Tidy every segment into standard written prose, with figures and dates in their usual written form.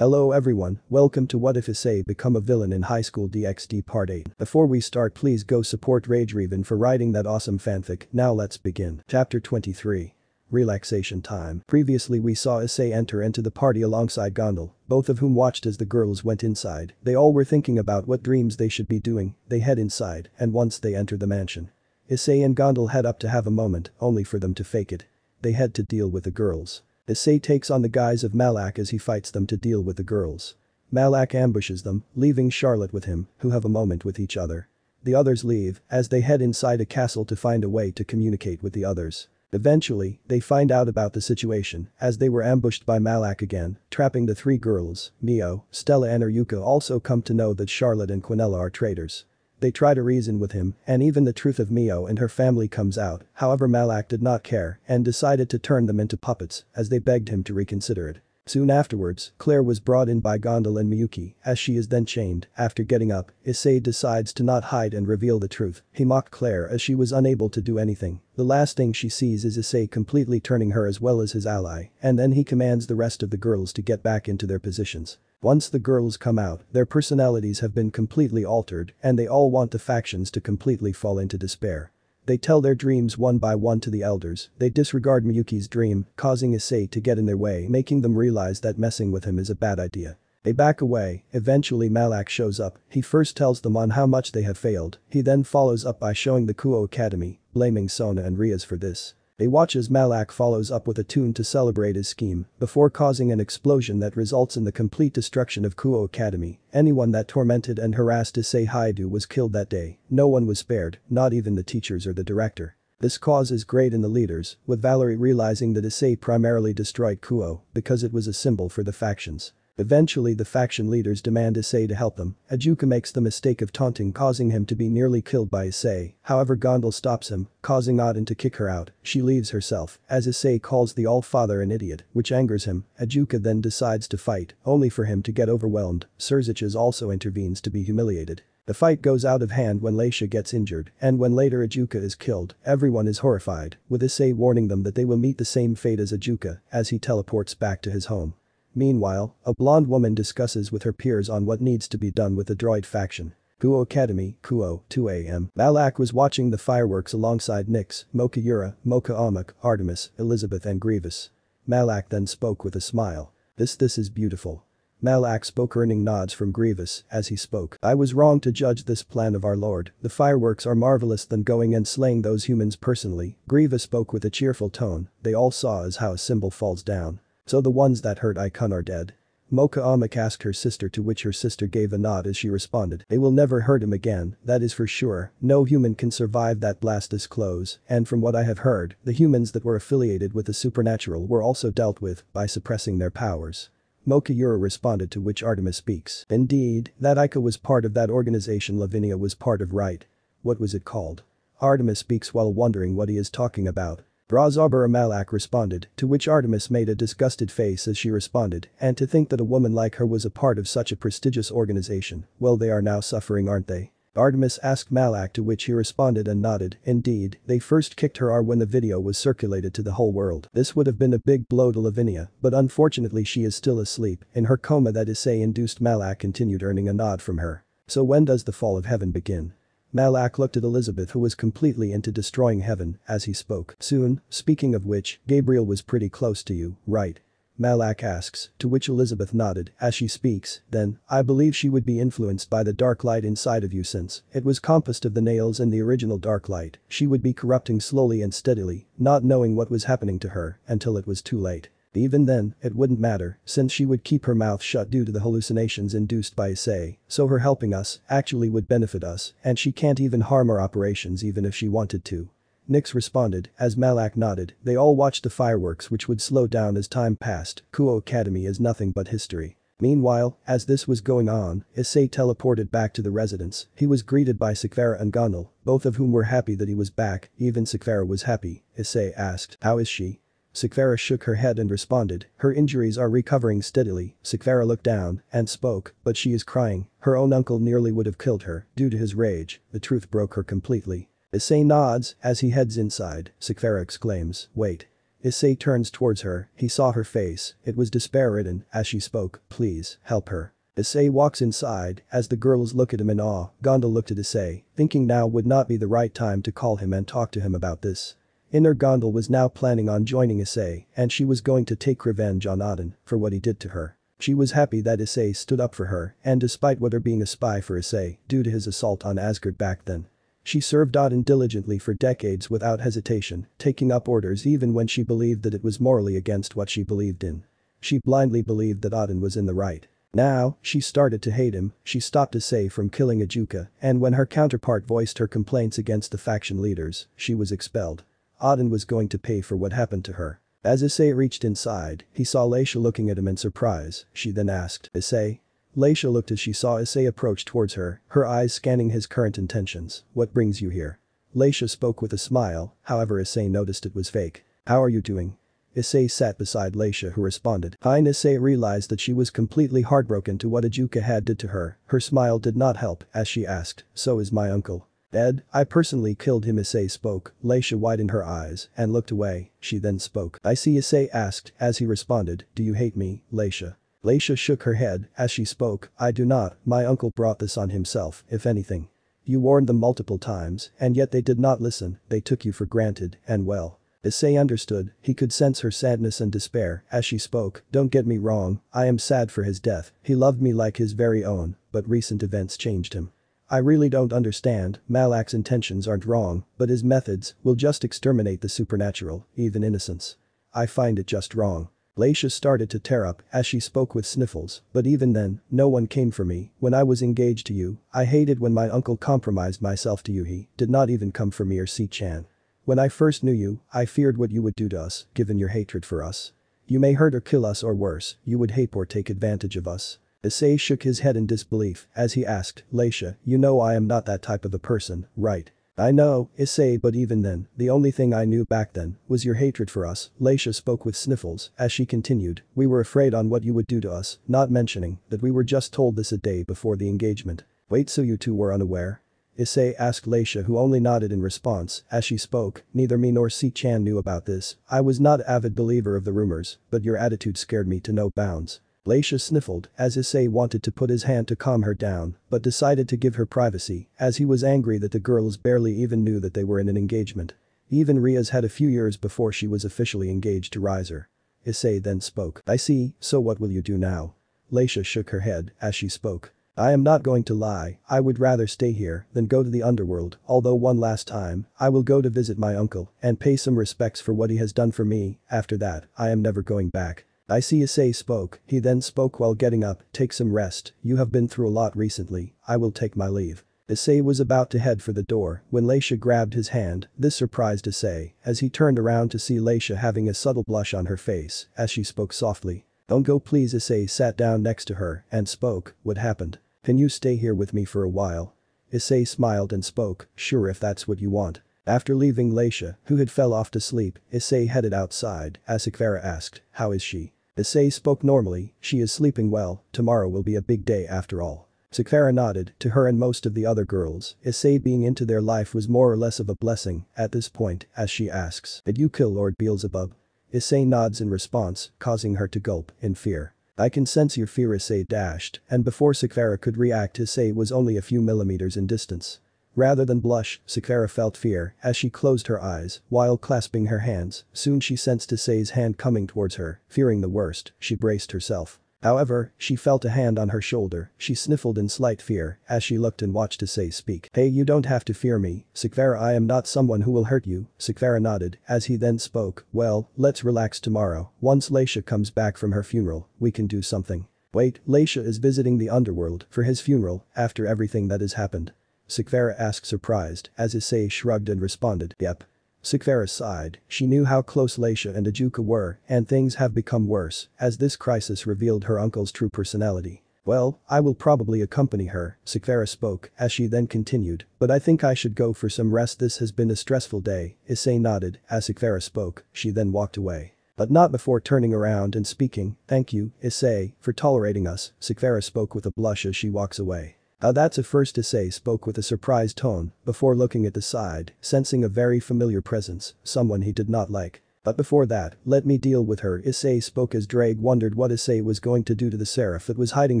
Hello everyone, welcome to What If Issei Become a Villain in High School DXD Part 8. Before we start, please go support RageRevan for writing that awesome fanfic. Now let's begin. Chapter 23. Relaxation time. Previously we saw Issei enter into the party alongside Gondal, both of whom watched as the girls went inside. They all were thinking about what dreams they should be doing. They head inside, and once they enter the mansion, Issei and Gondal head up to have a moment, only for them to fake it. They head to deal with the girls. Issei takes on the guise of Malak as he fights them to deal with the girls. Malak ambushes them, leaving Charlotte with him, who have a moment with each other. The others leave, as they head inside a castle to find a way to communicate with the others. Eventually, they find out about the situation, as they were ambushed by Malak again, trapping the three girls. Mio, Stella and Ryuka also come to know that Charlotte and Quinella are traitors. They try to reason with him, and even the truth of Mio and her family comes out. However, Malak did not care and decided to turn them into puppets as they begged him to reconsider it. Soon afterwards, Claire was brought in by Gondal and Miyuki as she is then chained. After getting up, Issei decides to not hide and reveal the truth. He mocked Claire as she was unable to do anything. The last thing she sees is Issei completely turning her as well as his ally, and then he commands the rest of the girls to get back into their positions. Once the girls come out, their personalities have been completely altered and they all want the factions to completely fall into despair. They tell their dreams one by one to the elders. They disregard Miyuki's dream, causing Issei to get in their way, making them realize that messing with him is a bad idea. They back away. Eventually Malak shows up. He first tells them on how much they have failed. He then follows up by showing the Kuo Academy, blaming Sona and Riaz for this. They watch as Malak follows up with a tune to celebrate his scheme, before causing an explosion that results in the complete destruction of Kuo Academy. Anyone that tormented and harassed Issei Haidu was killed that day. No one was spared, not even the teachers or the director. This cause is great in the leaders, with Valerie realizing that Issei primarily destroyed Kuo because it was a symbol for the factions. Eventually the faction leaders demand Issei to help them. Ajuka makes the mistake of taunting, causing him to be nearly killed by Issei. However, Gondal stops him, causing Auden to kick her out. She leaves herself, as Issei calls the All-Father an idiot, which angers him. Ajuka then decides to fight, only for him to get overwhelmed. Surziches also intervenes to be humiliated. The fight goes out of hand when Leisha gets injured, and when later Ajuka is killed, everyone is horrified, with Issei warning them that they will meet the same fate as Ajuka, as he teleports back to his home. Meanwhile, a blonde woman discusses with her peers on what needs to be done with the droid faction. Kuo Academy, Kuo, 2 a.m. Malak was watching the fireworks alongside Nyx, Mocha Yura, Mocha Amok, Artemis, Elizabeth and Grievous. Malak then spoke with a smile. This is beautiful. Malak spoke, earning nods from Grievous as he spoke. I was wrong to judge this plan of our lord. The fireworks are marvelous than going and slaying those humans personally. Grievous spoke with a cheerful tone. They all saw as how a symbol falls down. So the ones that hurt Icon are dead. Mocha Amok asked her sister, to which her sister gave a nod as she responded. They will never hurt him again, that is for sure. No human can survive that blast this close, and from what I have heard, the humans that were affiliated with the supernatural were also dealt with by suppressing their powers. Mocha Yura responded, to which Artemis speaks. Indeed, that Ica was part of that organization Lavinia was part of, right? What was it called? Artemis speaks while wondering what he is talking about. Brazabara Malak responded, to which Artemis made a disgusted face as she responded, and to think that a woman like her was a part of such a prestigious organization, well, they are now suffering, aren't they? Artemis asked Malak, to which he responded and nodded. Indeed, they first kicked her when the video was circulated to the whole world. This would have been a big blow to Lavinia, but unfortunately she is still asleep. In her coma that Issei induced, Malak continued, earning a nod from her. So when does the fall of heaven begin? Malak looked at Elizabeth, who was completely into destroying heaven, as he spoke. Soon, speaking of which, Gabriel was pretty close to you, right? Malak asks, to which Elizabeth nodded as she speaks. Then, I believe she would be influenced by the dark light inside of you, since it was composed of the nails and the original dark light. She would be corrupting slowly and steadily, not knowing what was happening to her until it was too late. Even then, it wouldn't matter, since she would keep her mouth shut due to the hallucinations induced by Issei, so her helping us actually would benefit us, and she can't even harm our operations even if she wanted to. Nyx responded, as Malak nodded. They all watched the fireworks, which would slow down as time passed. Kuo Academy is nothing but history. Meanwhile, as this was going on, Issei teleported back to the residence. He was greeted by Sekiruuyetei and Gondal, both of whom were happy that he was back. Even Sekiruuyetei was happy. Issei asked, how is she? Sekiruuyetei shook her head and responded, her injuries are recovering steadily. Sekiruuyetei looked down and spoke, but she is crying. Her own uncle nearly would have killed her due to his rage. The truth broke her completely. Issei nods as he heads inside. Sekiruuyetei exclaims, wait. Issei turns towards her, he saw her face, it was despair-ridden as she spoke, please, help her. Issei walks inside, as the girls look at him in awe, Gonda looked at Issei, thinking now would not be the right time to call him and talk to him about this. Inner Gondal was now planning on joining Issei, and she was going to take revenge on Auden for what he did to her. She was happy that Issei stood up for her, and despite what her being a spy for Issei due to his assault on Asgard back then. She served Auden diligently for decades without hesitation, taking up orders even when she believed that it was morally against what she believed in. She blindly believed that Auden was in the right. Now, she started to hate him, she stopped Issei from killing Ajuka, and when her counterpart voiced her complaints against the faction leaders, she was expelled. Auden was going to pay for what happened to her. As Issei reached inside, he saw Leisha looking at him in surprise, she then asked, Issei? Leisha looked as she saw Issei approach towards her, her eyes scanning his current intentions, what brings you here? Leisha spoke with a smile, however Issei noticed it was fake. How are you doing? Issei sat beside Leisha who responded. Issei realized that she was completely heartbroken to what Ajuka had did to her, her smile did not help as she asked, so is my uncle. Dead? I personally killed him Issei spoke, Leisha widened her eyes and looked away, she then spoke. I see Issei asked as he responded, do you hate me, Leisha? Leisha shook her head as she spoke, I do not, my uncle brought this on himself, if anything. You warned them multiple times, and yet they did not listen, they took you for granted, and well. Issei understood, he could sense her sadness and despair as she spoke, don't get me wrong, I am sad for his death, he loved me like his very own, but recent events changed him. I really don't understand, Malak's intentions aren't wrong, but his methods will just exterminate the supernatural, even innocence. I find it just wrong. Leisha started to tear up as she spoke with sniffles, but even then, no one came for me, when I was engaged to you, I hated when my uncle compromised myself to you he did not even come for me or Si-chan. When I first knew you, I feared what you would do to us, given your hatred for us. You may hurt or kill us or worse, you would hate or take advantage of us. Issei shook his head in disbelief as he asked, Leisha, you know I am not that type of a person, right? I know, Issei, but even then, the only thing I knew back then was your hatred for us, Leisha spoke with sniffles as she continued, we were afraid on what you would do to us, not mentioning that we were just told this a day before the engagement. Wait, so you two were unaware? Issei asked Leisha who only nodded in response as she spoke, neither me nor Si-chan knew about this, I was not an avid believer of the rumors, but your attitude scared me to no bounds. Leisha sniffled as Issei wanted to put his hand to calm her down, but decided to give her privacy as he was angry that the girls barely even knew that they were in an engagement. Even Ria's had a few years before she was officially engaged to Riser. Issei then spoke. I see, so what will you do now? Leisha shook her head as she spoke. I am not going to lie, I would rather stay here than go to the underworld, although one last time, I will go to visit my uncle and pay some respects for what he has done for me, after that, I am never going back. I see Issei spoke, he then spoke while getting up, take some rest, you have been through a lot recently, I will take my leave. Issei was about to head for the door when Leisha grabbed his hand, this surprised Issei as he turned around to see Leisha having a subtle blush on her face as she spoke softly. Don't go please Issei sat down next to her and spoke, what happened? Can you stay here with me for a while? Issei smiled and spoke, sure if that's what you want. After leaving Leisha, who had fell off to sleep, Issei headed outside as Sekiruuyetei asked, how is she? Issei spoke normally, she is sleeping well, tomorrow will be a big day after all. Sekiruuyetei nodded to her and most of the other girls, Issei being into their life was more or less of a blessing at this point as she asks, did you kill Lord Beelzebub? Issei nods in response, causing her to gulp in fear. I can sense your fear Issei dashed, and before Sekiruuyetei could react Issei was only a few millimeters in distance. Rather than blush, Sekiruuyetei felt fear as she closed her eyes while clasping her hands, soon she sensed Issei's hand coming towards her, fearing the worst, she braced herself. However, she felt a hand on her shoulder, she sniffled in slight fear as she looked and watched Issei speak. Hey you don't have to fear me, Sekiruuyetei I am not someone who will hurt you, Sekiruuyetei nodded as he then spoke, well, let's relax tomorrow, once Leisha comes back from her funeral, we can do something. Wait, Leisha is visiting the underworld for his funeral after everything that has happened. Sekiruuyetei asked surprised as Issei shrugged and responded, yep. Sekiruuyetei sighed, she knew how close Leisha and Ajuka were and things have become worse as this crisis revealed her uncle's true personality. Well, I will probably accompany her, Sekiruuyetei spoke as she then continued, but I think I should go for some rest this has been a stressful day, Issei nodded as Sekiruuyetei spoke, she then walked away. But not before turning around and speaking, thank you, Issei, for tolerating us, Sekiruuyetei spoke with a blush as she walks away. That's a first Issei spoke with a surprised tone before looking at the side, sensing a very familiar presence, someone he did not like. But before that, let me deal with her. Issei spoke as Drake wondered what Issei was going to do to the seraph that was hiding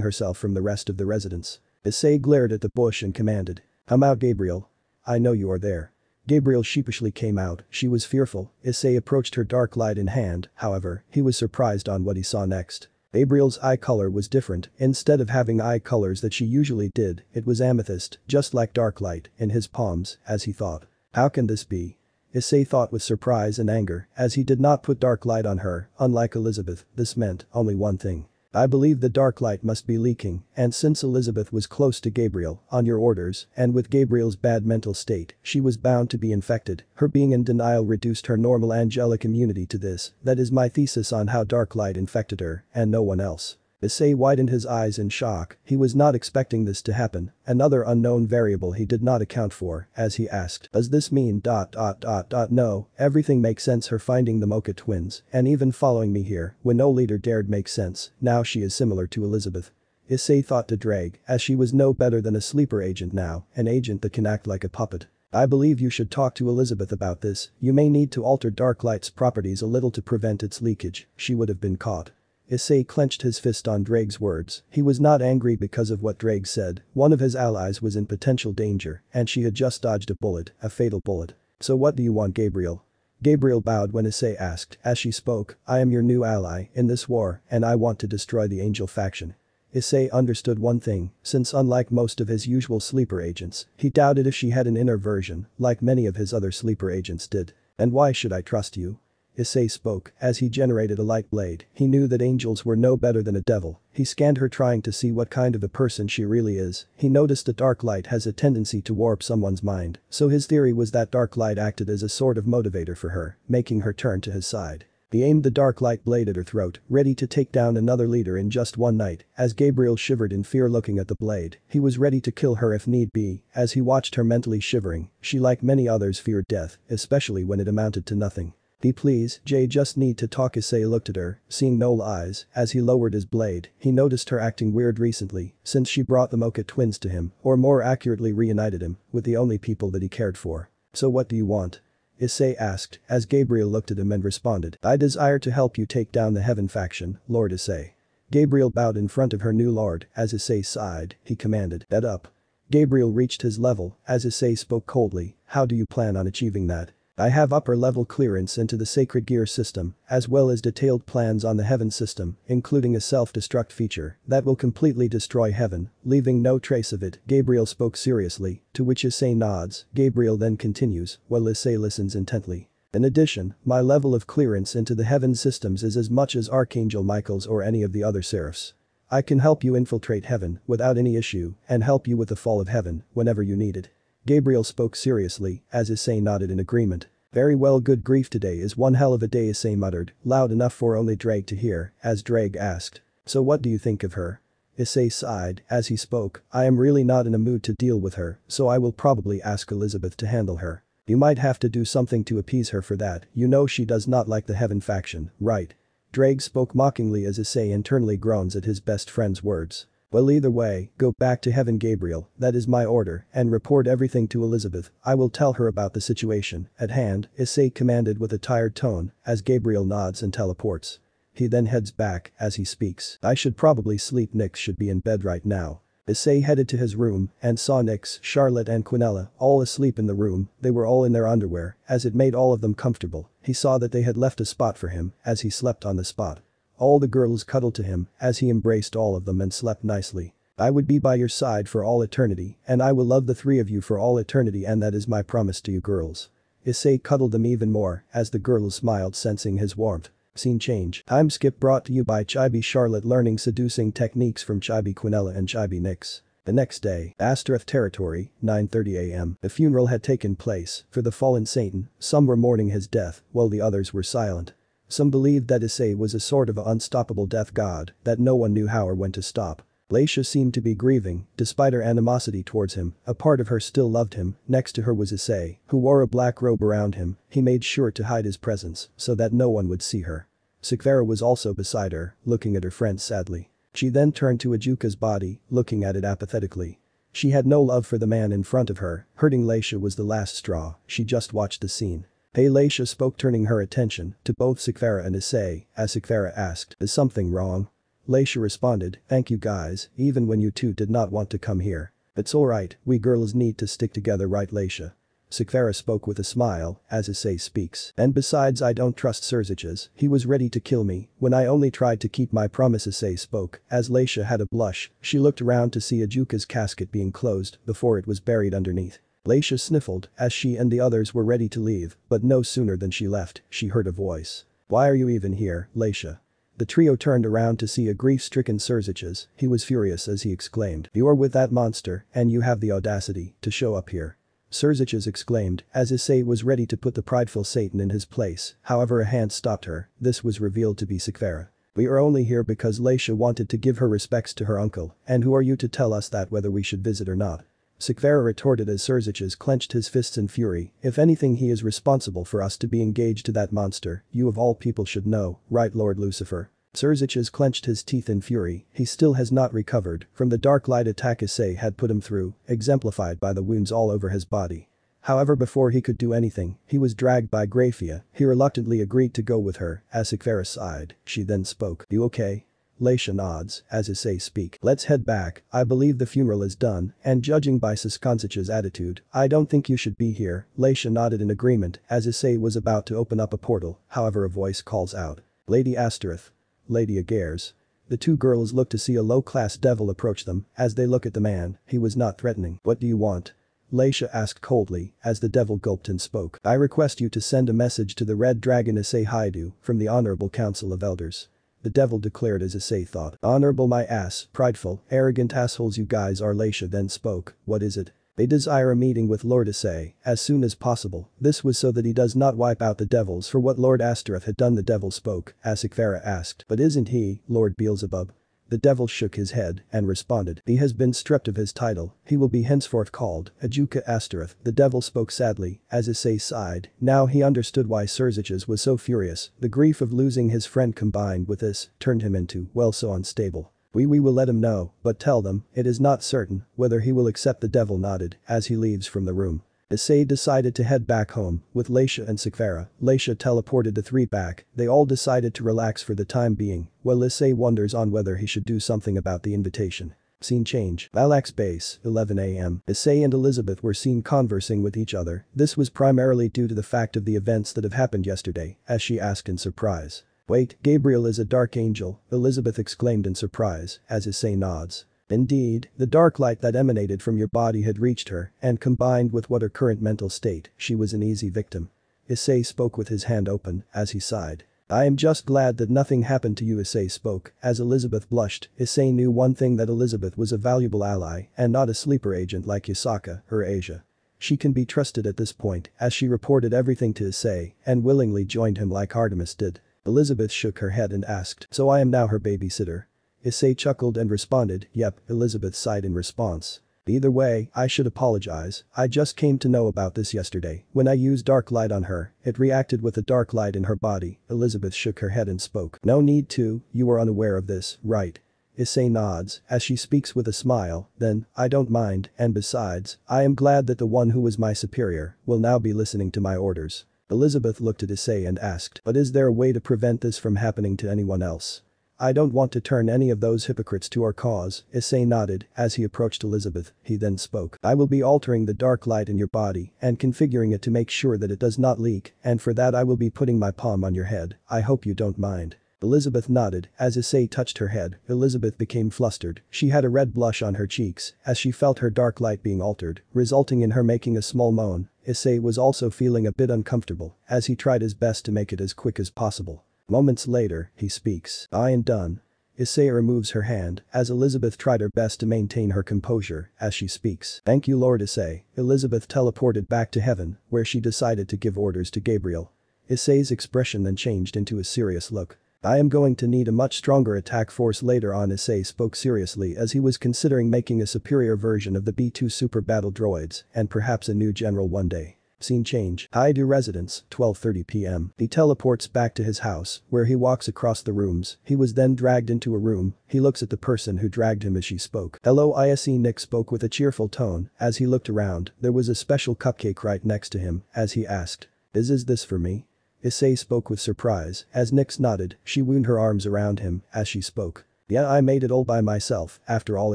herself from the rest of the residents. Issei glared at the bush and commanded. "Come out, Gabriel. I know you are there." Gabriel sheepishly came out. She was fearful. Issei approached her, dark light in hand. However, he was surprised on what he saw next. Gabriel's eye color was different. Instead of having eye colors that she usually did, it was amethyst, just like dark light, in his palms, as he thought. How can this be? Issei thought with surprise and anger, as he did not put dark light on her. Unlike Elizabeth, this meant only one thing. I believe the dark light must be leaking, and since Elizabeth was close to Gabriel, on your orders, and with Gabriel's bad mental state, she was bound to be infected. Her being in denial reduced her normal angelic immunity to this. That is my thesis on how dark light infected her, and no one else. Issei widened his eyes in shock. He was not expecting this to happen. Another unknown variable he did not account for, as he asked, does this mean ... No, everything makes sense. Her finding the Mocha twins, and even following me here, when no leader dared make sense. Now she is similar to Elizabeth. Issei thought to Drake, as she was no better than a sleeper agent now, an agent that can act like a puppet. I believe you should talk to Elizabeth about this. You may need to alter dark light's properties a little to prevent its leakage. She would have been caught. Issei clenched his fist on Drake's words. He was not angry because of what Drake said. One of his allies was in potential danger, and she had just dodged a bullet, a fatal bullet. So what do you want, Gabriel? Gabriel bowed when Issei asked. As she spoke, I am your new ally in this war, and I want to destroy the Angel faction. Issei understood one thing, since unlike most of his usual sleeper agents, he doubted if she had an inner version, like many of his other sleeper agents did. And why should I trust you? Issei spoke, as he generated a light blade. He knew that angels were no better than a devil. He scanned her, trying to see what kind of a person she really is. He noticed that dark light has a tendency to warp someone's mind, so his theory was that dark light acted as a sort of motivator for her, making her turn to his side. He aimed the dark light blade at her throat, ready to take down another leader in just one night. As Gabriel shivered in fear looking at the blade, he was ready to kill her if need be. As he watched her mentally shivering, she like many others feared death, especially when it amounted to nothing. Please, Jay, just need to talk. Issei looked at her, seeing no eyes. As he lowered his blade, he noticed her acting weird recently, since she brought the Mocha twins to him, or more accurately reunited him, with the only people that he cared for. So what do you want? Issei asked, as Gabriel looked at him and responded. I desire to help you take down the Heaven faction, Lord Issei. Gabriel bowed in front of her new lord. As Issei sighed, he commanded, "Head up." Gabriel reached his level, as Issei spoke coldly. How do you plan on achieving that? I have upper-level clearance into the sacred gear system, as well as detailed plans on the Heaven system, including a self-destruct feature that will completely destroy Heaven, leaving no trace of it. Gabriel spoke seriously, to which Issei nods. Gabriel then continues, while Issei listens intently. In addition, my level of clearance into the Heaven systems is as much as Archangel Michael's or any of the other seraphs. I can help you infiltrate Heaven without any issue, and help you with the fall of Heaven whenever you need it. Gabriel spoke seriously, as Issei nodded in agreement. Very well, good grief, today is one hell of a day, Issei muttered, loud enough for only Drake to hear, as Drake asked. So what do you think of her? Issei sighed, as he spoke. I am really not in a mood to deal with her, so I will probably ask Elizabeth to handle her. You might have to do something to appease her for that. You know she does not like the Heaven faction, right? Drake spoke mockingly as Issei internally groans at his best friend's words. Well, either way, go back to Heaven, Gabriel, that is my order, and report everything to Elizabeth. I will tell her about the situation at hand, Issei commanded with a tired tone, as Gabriel nods and teleports. He then heads back, as he speaks. I should probably sleep. Nyx should be in bed right now. Issei headed to his room and saw Nyx, Charlotte and Quinella all asleep in the room. They were all in their underwear, as it made all of them comfortable. He saw that they had left a spot for him, as he slept on the spot. All the girls cuddled to him, as he embraced all of them and slept nicely. I would be by your side for all eternity, and I will love the three of you for all eternity, and that is my promise to you girls. Issei cuddled them even more, as the girls smiled, sensing his warmth. Scene change. Time skip brought to you by Chibi Charlotte, learning seducing techniques from Chibi Quinella and Chibi Nyx. The next day, Astaroth territory, 9:30 a.m. The funeral had taken place for the fallen Satan. Some were mourning his death, while the others were silent. Some believed that Issei was a sort of unstoppable death god that no one knew how or when to stop. Laisha seemed to be grieving, despite her animosity towards him. A part of her still loved him. Next to her was Issei, who wore a black robe around him. He made sure to hide his presence so that no one would see her. Sekvera was also beside her, looking at her friend sadly. She then turned to Ajuka's body, looking at it apathetically. She had no love for the man in front of her. Hurting Laisha was the last straw. She just watched the scene. Hey, Leisha spoke, turning her attention to both Sekiruuyetei and Issei, as Sekiruuyetei asked, is something wrong? Leisha responded, thank you guys, even when you two did not want to come here. It's alright, we girls need to stick together, right Leisha? Sekiruuyetei spoke with a smile, as Issei speaks. And besides, I don't trust Sekiruuyetei, he was ready to kill me when I only tried to keep my promise. Issei spoke, as Leisha had a blush. She looked around to see Ajuka's casket being closed before it was buried underneath. Leisha sniffled as she and the others were ready to leave, but no sooner than she left, she heard a voice. Why are you even here, Leisha? The trio turned around to see a grief-stricken Sekiruuyetei. He was furious as he exclaimed, you are with that monster, and you have the audacity to show up here. Sekiruuyetei exclaimed, as Issei was ready to put the prideful Satan in his place, however a hand stopped her. This was revealed to be Sekiruuyetei. We are only here because Leisha wanted to give her respects to her uncle, and who are you to tell us that whether we should visit or not? Sekiruuyetei retorted as Sekiruuyetei clenched his fists in fury, if anything he is responsible for us to be engaged to that monster, you of all people should know, right Lord Lucifer? Sekiruuyetei clenched his teeth in fury, he still has not recovered from the dark light attack Issei had put him through, exemplified by the wounds all over his body. However, before he could do anything, he was dragged by Grafia. He reluctantly agreed to go with her, as Sekiruuyetei sighed. She then spoke, you okay? Leisha nods, as Issei speak. Let's head back, I believe the funeral is done, and judging by Sekiruuyetei's attitude, I don't think you should be here. Leisha nodded in agreement, as Issei was about to open up a portal, however a voice calls out. Lady Asterith. Lady Agares. The two girls look to see a low-class devil approach them, as they look at the man, he was not threatening. What do you want? Leisha asked coldly, as the devil gulped and spoke. I request you to send a message to the Red Dragon Issei Haidu, from the Honorable Council of Elders. The devil declared as Issei thought. Honorable my ass, prideful, arrogant assholes you guys are. Leisha then spoke, what is it? They desire a meeting with Lord Issei as soon as possible. This was so that he does not wipe out the devils for what Lord Asterith had done. The devil spoke, as Sekiruuyetei asked, but isn't he, Lord Beelzebub? The devil shook his head and responded, he has been stripped of his title, he will be henceforth called Ajuka Asterith. The devil spoke sadly, as Issei sighed. Now he understood why Sekiruuyetei was so furious. The grief of losing his friend combined with this turned him into, well, so unstable. We will let him know, but tell them, it is not certain whether he will accept. The devil nodded, as he leaves from the room. Issei decided to head back home with Leisha and Sekiruuyetei. Leisha teleported the three back, they all decided to relax for the time being, while Issei wonders on whether he should do something about the invitation. Scene change. Malax base, 11 AM. Issei and Elizabeth were seen conversing with each other. This was primarily due to the fact of the events that have happened yesterday, as she asked in surprise. Wait, Gabriel is a dark angel, Elizabeth exclaimed in surprise, as Issei nods. Indeed, the dark light that emanated from your body had reached her, and combined with what her current mental state, she was an easy victim. Issei spoke with his hand open, as he sighed. I am just glad that nothing happened to you. Issei spoke, as Elizabeth blushed. Issei knew one thing, that Elizabeth was a valuable ally and not a sleeper agent like Yasaka, her Asia. She can be trusted at this point, as she reported everything to Issei and willingly joined him like Artemis did. Elizabeth shook her head and asked, so I am now her babysitter? Issei chuckled and responded, yep. Elizabeth sighed in response. Either way, I should apologize, I just came to know about this yesterday. When I used dark light on her, it reacted with the dark light in her body. Elizabeth shook her head and spoke. No need to, you are unaware of this, right? Issei nods, as she speaks with a smile, then, I don't mind, and besides, I am glad that the one who was my superior will now be listening to my orders. Elizabeth looked at Issei and asked, but is there a way to prevent this from happening to anyone else? I don't want to turn any of those hypocrites to our cause. Issei nodded, as he approached Elizabeth. He then spoke. I will be altering the dark light in your body and configuring it to make sure that it does not leak, and for that I will be putting my palm on your head. I hope you don't mind. Elizabeth nodded, as Issei touched her head. Elizabeth became flustered. She had a red blush on her cheeks as she felt her dark light being altered, resulting in her making a small moan. Issei was also feeling a bit uncomfortable, as he tried his best to make it as quick as possible. Moments later, he speaks. I am done. Issei removes her hand, as Elizabeth tried her best to maintain her composure as she speaks. Thank you, Lord Issei. Elizabeth teleported back to heaven, where she decided to give orders to Gabriel. Issei's expression then changed into a serious look. I am going to need a much stronger attack force later on. Issei spoke seriously, as he was considering making a superior version of the B2 super battle droids and perhaps a new general one day. Scene change. Haidu residence, 12:30 PM. He teleports back to his house, where he walks across the rooms. He was then dragged into a room. He looks at the person who dragged him as she spoke. Hello Issei. Nick spoke with a cheerful tone, as he looked around. There was a special cupcake right next to him, as he asked. Is this for me? Issei spoke with surprise, as Nyx nodded, she wound her arms around him as she spoke. Yeah, I made it all by myself, after all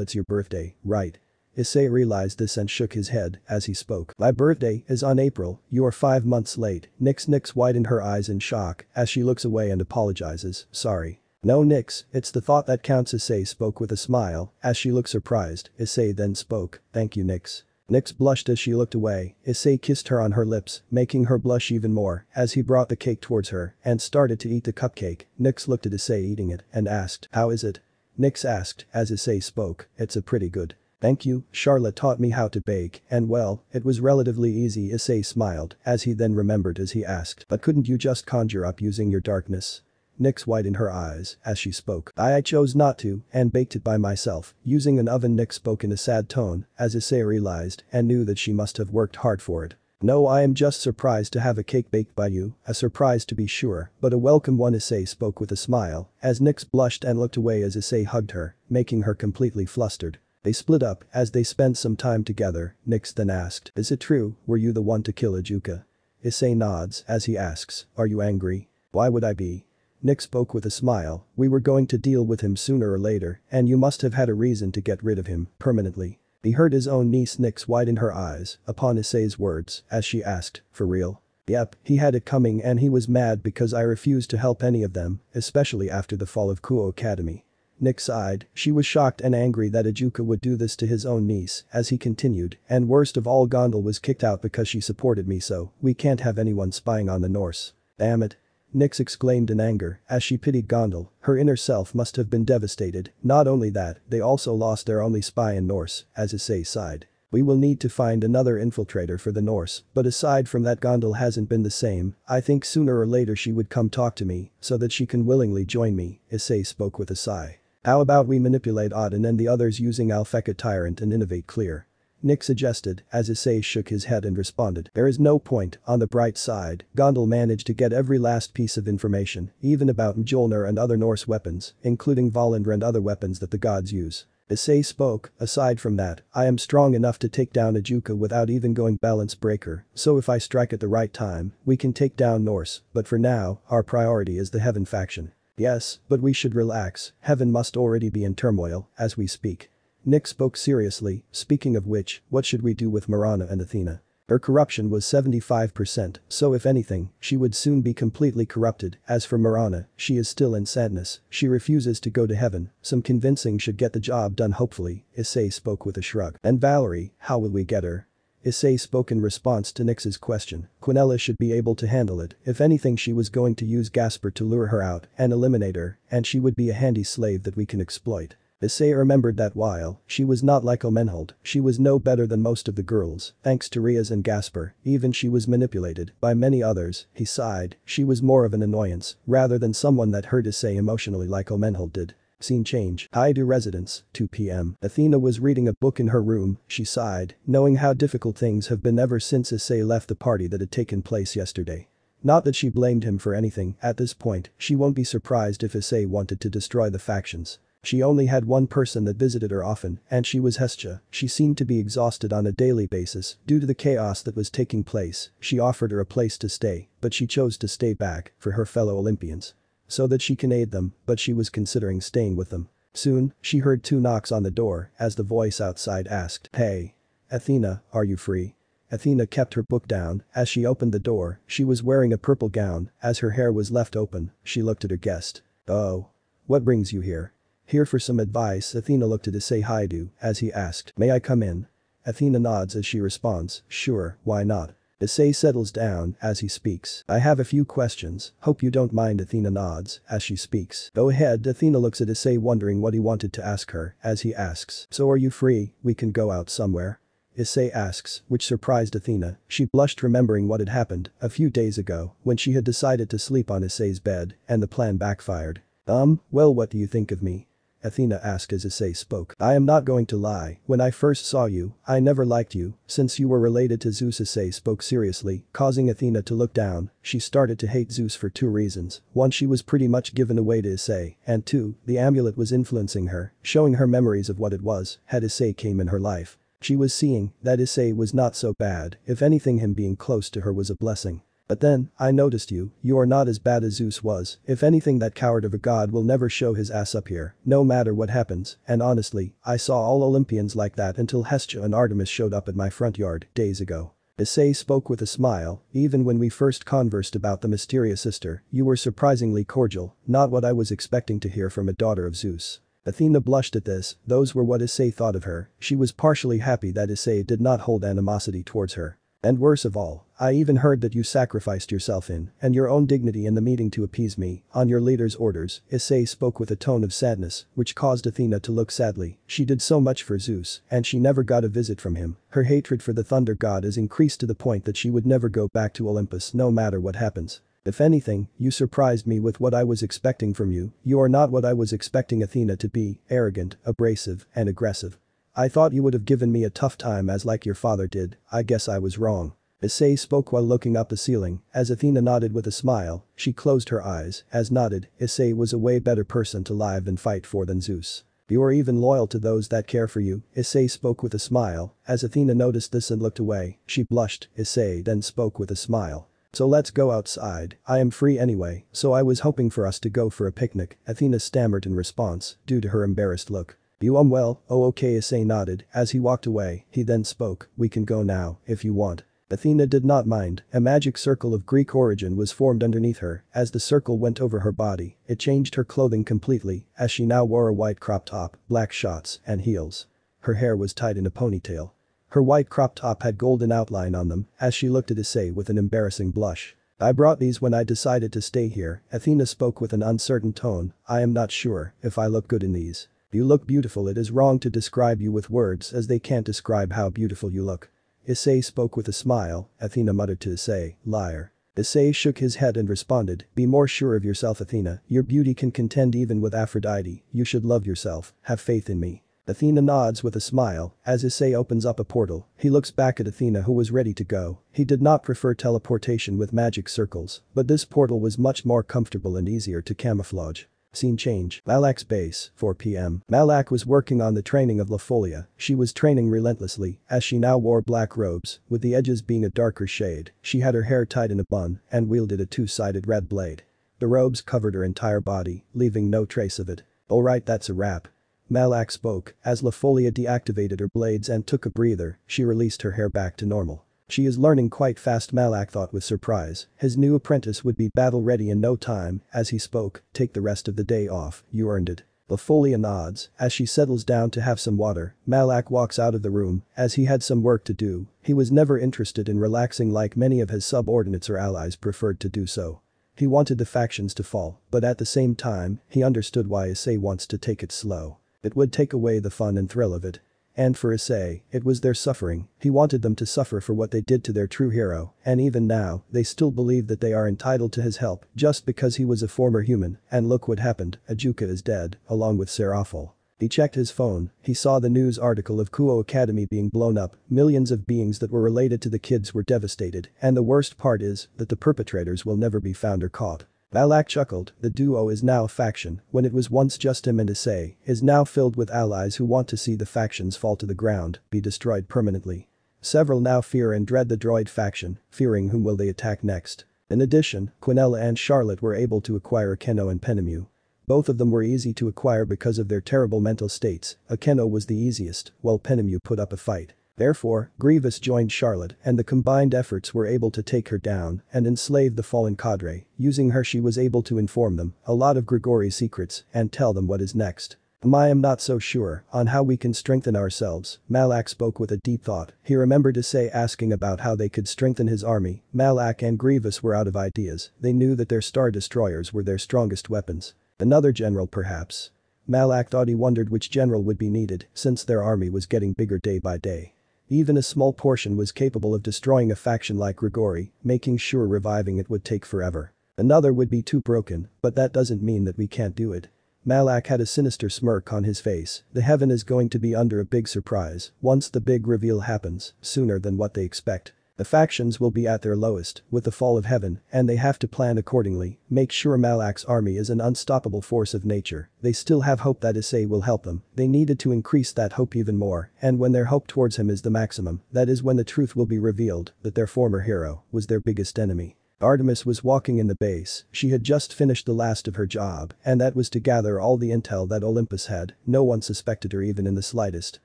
it's your birthday, right? Issei realized this and shook his head as he spoke. My birthday is on April, you are 5 months late. Nyx widened her eyes in shock as she looks away and apologizes, sorry. No Nyx, it's the thought that counts. Issei spoke with a smile as she looked surprised. Issei then spoke, thank you Nyx. Nyx blushed as she looked away. Issei kissed her on her lips, making her blush even more as he brought the cake towards her and started to eat the cupcake. Nyx looked at Issei eating it and asked, how is it? Nyx asked as Issei spoke, it's a pretty good. Thank you, Charlotte taught me how to bake and well, it was relatively easy. Issei smiled as he then remembered as he asked, but couldn't you just conjure up using your darkness? Nyx widened her eyes as she spoke. I chose not to and baked it by myself, using an oven. Nyx spoke in a sad tone as Issei realized and knew that she must have worked hard for it. No, I am just surprised to have a cake baked by you, a surprise to be sure, but a welcome one. Issei spoke with a smile as Nyx blushed and looked away as Issei hugged her, making her completely flustered. They split up as they spent some time together. Nyx then asked, is it true, were you the one to kill Ijuka? Issei nods as he asks, are you angry? Why would I be? Nyx spoke with a smile, we were going to deal with him sooner or later and you must have had a reason to get rid of him, permanently. He hurt his own niece. Nyx widened her eyes upon Issei's words as she asked, for real? Yep, he had it coming and he was mad because I refused to help any of them, especially after the fall of Kuo Academy. Nyx sighed, she was shocked and angry that Ijuka would do this to his own niece as he continued, and worst of all Gondal was kicked out because she supported me so, we can't have anyone spying on the Norse. Damn it. Nyx exclaimed in anger as she pitied Gondal, her inner self must have been devastated, not only that, they also lost their only spy in Norse, as Issei sighed. We will need to find another infiltrator for the Norse, but aside from that Gondal hasn't been the same, I think sooner or later she would come talk to me, so that she can willingly join me, Issei spoke with a sigh. How about we manipulate Odin and the others using Alpheka Tyrant and innovate clear? Nyx suggested as Issei shook his head and responded, there is no point. On the bright side, Gondal managed to get every last piece of information, even about Mjolnir and other Norse weapons, including Valindra and other weapons that the gods use. Issei spoke, aside from that, I am strong enough to take down Ijuka without even going balance breaker, so if I strike at the right time, we can take down Norse, but for now, our priority is the Heaven faction. Yes, but we should relax, Heaven must already be in turmoil, as we speak. Nyx spoke seriously, speaking of which, what should we do with Marana and Athena? Her corruption was 75%, so if anything, she would soon be completely corrupted. As for Marana, she is still in sadness, she refuses to go to heaven, some convincing should get the job done hopefully, Issei spoke with a shrug. And Valerie, how will we get her? Issei spoke in response to Nyx's question, Quinella should be able to handle it, if anything she was going to use Gasper to lure her out and eliminate her, and she would be a handy slave that we can exploit. Issei remembered that while she was not like Omenhold, she was no better than most of the girls, thanks to Riaz and Gasper, even she was manipulated by many others. He sighed, she was more of an annoyance, rather than someone that hurt Issei emotionally like Omenhold did. Scene change. Haidu residence, 2 p.m. Athena was reading a book in her room, she sighed, knowing how difficult things have been ever since Issei left the party that had taken place yesterday. Not that she blamed him for anything, at this point, she won't be surprised if Issei wanted to destroy the factions. She only had one person that visited her often, and she was Hestia. She seemed to be exhausted on a daily basis due to the chaos that was taking place. She offered her a place to stay, but she chose to stay back for her fellow Olympians. So that she can aid them, but she was considering staying with them. Soon, she heard 2 knocks on the door as the voice outside asked, hey. Athena, are you free? Athena kept her book down as she opened the door. She was wearing a purple gown as her hair was left open. She looked at her guest. Oh. What brings you here? Here for some advice. Athena looked at Issei Haidu as he asked, may I come in? Athena nods as she responds, sure, why not? Issei settles down as he speaks. I have a few questions, hope you don't mind. Athena nods as she speaks. Go ahead. Athena looks at Issei wondering what he wanted to ask her as he asks, so are you free, we can go out somewhere? Issei asks, which surprised Athena. She blushed remembering what had happened a few days ago when she had decided to sleep on Issei's bed and the plan backfired. Well, what do you think of me? Athena asked as Issei spoke. I am not going to lie, when I first saw you, I never liked you, since you were related to Zeus. Issei spoke seriously, causing Athena to look down. She started to hate Zeus for 2 reasons. 1, she was pretty much given away to Issei, and 2, the amulet was influencing her, showing her memories of what it was had Issei came in her life. She was seeing that Issei was not so bad, if anything him being close to her was a blessing. But then, I noticed you are not as bad as Zeus was, if anything that coward of a god will never show his ass up here, no matter what happens, and honestly, I saw all Olympians like that until Hestia and Artemis showed up at my front yard, days ago. Issei spoke with a smile, even when we first conversed about the mysterious sister, you were surprisingly cordial, not what I was expecting to hear from a daughter of Zeus. Athena blushed at this, those were what Issei thought of her, she was partially happy that Issei did not hold animosity towards her. And worse of all, I even heard that you sacrificed yourself and your own dignity in the meeting to appease me, on your leader's orders, Issei spoke with a tone of sadness, which caused Athena to look sadly, she did so much for Zeus, and she never got a visit from him, her hatred for the thunder god is increased to the point that she would never go back to Olympus no matter what happens. If anything, you surprised me with what I was expecting from you, you are not what I was expecting Athena to be, arrogant, abrasive, and aggressive. I thought you would have given me a tough time as like your father did, I guess I was wrong. Issei spoke while looking up the ceiling, as Athena nodded with a smile, she closed her eyes, as nodded, Issei was a way better person to live and fight for than Zeus. You are even loyal to those that care for you, Issei spoke with a smile, as Athena noticed this and looked away, she blushed, Issei then spoke with a smile. So let's go outside, I am free anyway, so I was hoping for us to go for a picnic, Athena stammered in response, due to her embarrassed look. You well, oh okay Issei nodded, as he walked away, he then spoke, we can go now, if you want. Athena did not mind, a magic circle of Greek origin was formed underneath her, as the circle went over her body, it changed her clothing completely, as she now wore a white crop top, black shorts, and heels. Her hair was tied in a ponytail. Her white crop top had golden outline on them, as she looked at Issei with an embarrassing blush. I brought these when I decided to stay here, Athena spoke with an uncertain tone, I am not sure if I look good in these. You look beautiful, it is wrong to describe you with words as they can't describe how beautiful you look. Issei spoke with a smile, Athena muttered to Issei, liar. Issei shook his head and responded, be more sure of yourself Athena, your beauty can contend even with Aphrodite, you should love yourself, have faith in me. Athena nods with a smile, as Issei opens up a portal, he looks back at Athena who was ready to go, he did not prefer teleportation with magic circles, but this portal was much more comfortable and easier to camouflage. Scene change, Malak's base, 4 p.m. Malak was working on the training of La Folia, she was training relentlessly, as she now wore black robes, with the edges being a darker shade, she had her hair tied in a bun, and wielded a two-sided red blade. The robes covered her entire body, leaving no trace of it. Alright that's a wrap. Malak spoke, as La Folia deactivated her blades and took a breather, she released her hair back to normal. She is learning quite fast Malak thought with surprise, his new apprentice would be battle ready in no time, as he spoke, take the rest of the day off, you earned it. La Folia nods, as she settles down to have some water, Malak walks out of the room, as he had some work to do, he was never interested in relaxing like many of his subordinates or allies preferred to do so. He wanted the factions to fall, but at the same time, he understood why Issei wants to take it slow. It would take away the fun and thrill of it. And for Issei, it was their suffering, he wanted them to suffer for what they did to their true hero, and even now, they still believe that they are entitled to his help just because he was a former human, and look what happened, Ajuka is dead, along with Seraphil. He checked his phone, he saw the news article of Kuo Academy being blown up, millions of beings that were related to the kids were devastated, and the worst part is that the perpetrators will never be found or caught. Malak chuckled, the duo is now a faction, when it was once just him and Issei, is now filled with allies who want to see the factions fall to the ground, be destroyed permanently. Several now fear and dread the droid faction, fearing whom will they attack next. In addition, Quinella and Charlotte were able to acquire Akeno and Penemu. Both of them were easy to acquire because of their terrible mental states, Akeno was the easiest, while Penemu put up a fight. Therefore, Grievous joined Charlotte and the combined efforts were able to take her down and enslave the fallen cadre, using her she was able to inform them a lot of Grigori's secrets and tell them what is next. I am not so sure on how we can strengthen ourselves, Malak spoke with a deep thought, he remembered Issei asking about how they could strengthen his army, Malak and Grievous were out of ideas, they knew that their star destroyers were their strongest weapons. Another general perhaps. Malak thought he wondered which general would be needed since their army was getting bigger day by day. Even a small portion was capable of destroying a faction like Grigori, making sure reviving it would take forever. Another would be too broken, but that doesn't mean that we can't do it. Malak had a sinister smirk on his face, the heaven is going to be under a big surprise once the big reveal happens, sooner than what they expect. The factions will be at their lowest with the fall of heaven and they have to plan accordingly, make sure Malak's army is an unstoppable force of nature, they still have hope that Issei will help them, they needed to increase that hope even more and when their hope towards him is the maximum, that is when the truth will be revealed that their former hero was their biggest enemy. Artemis was walking in the base, she had just finished the last of her job, and that was to gather all the intel that Olympus had. No one suspected her even in the slightest.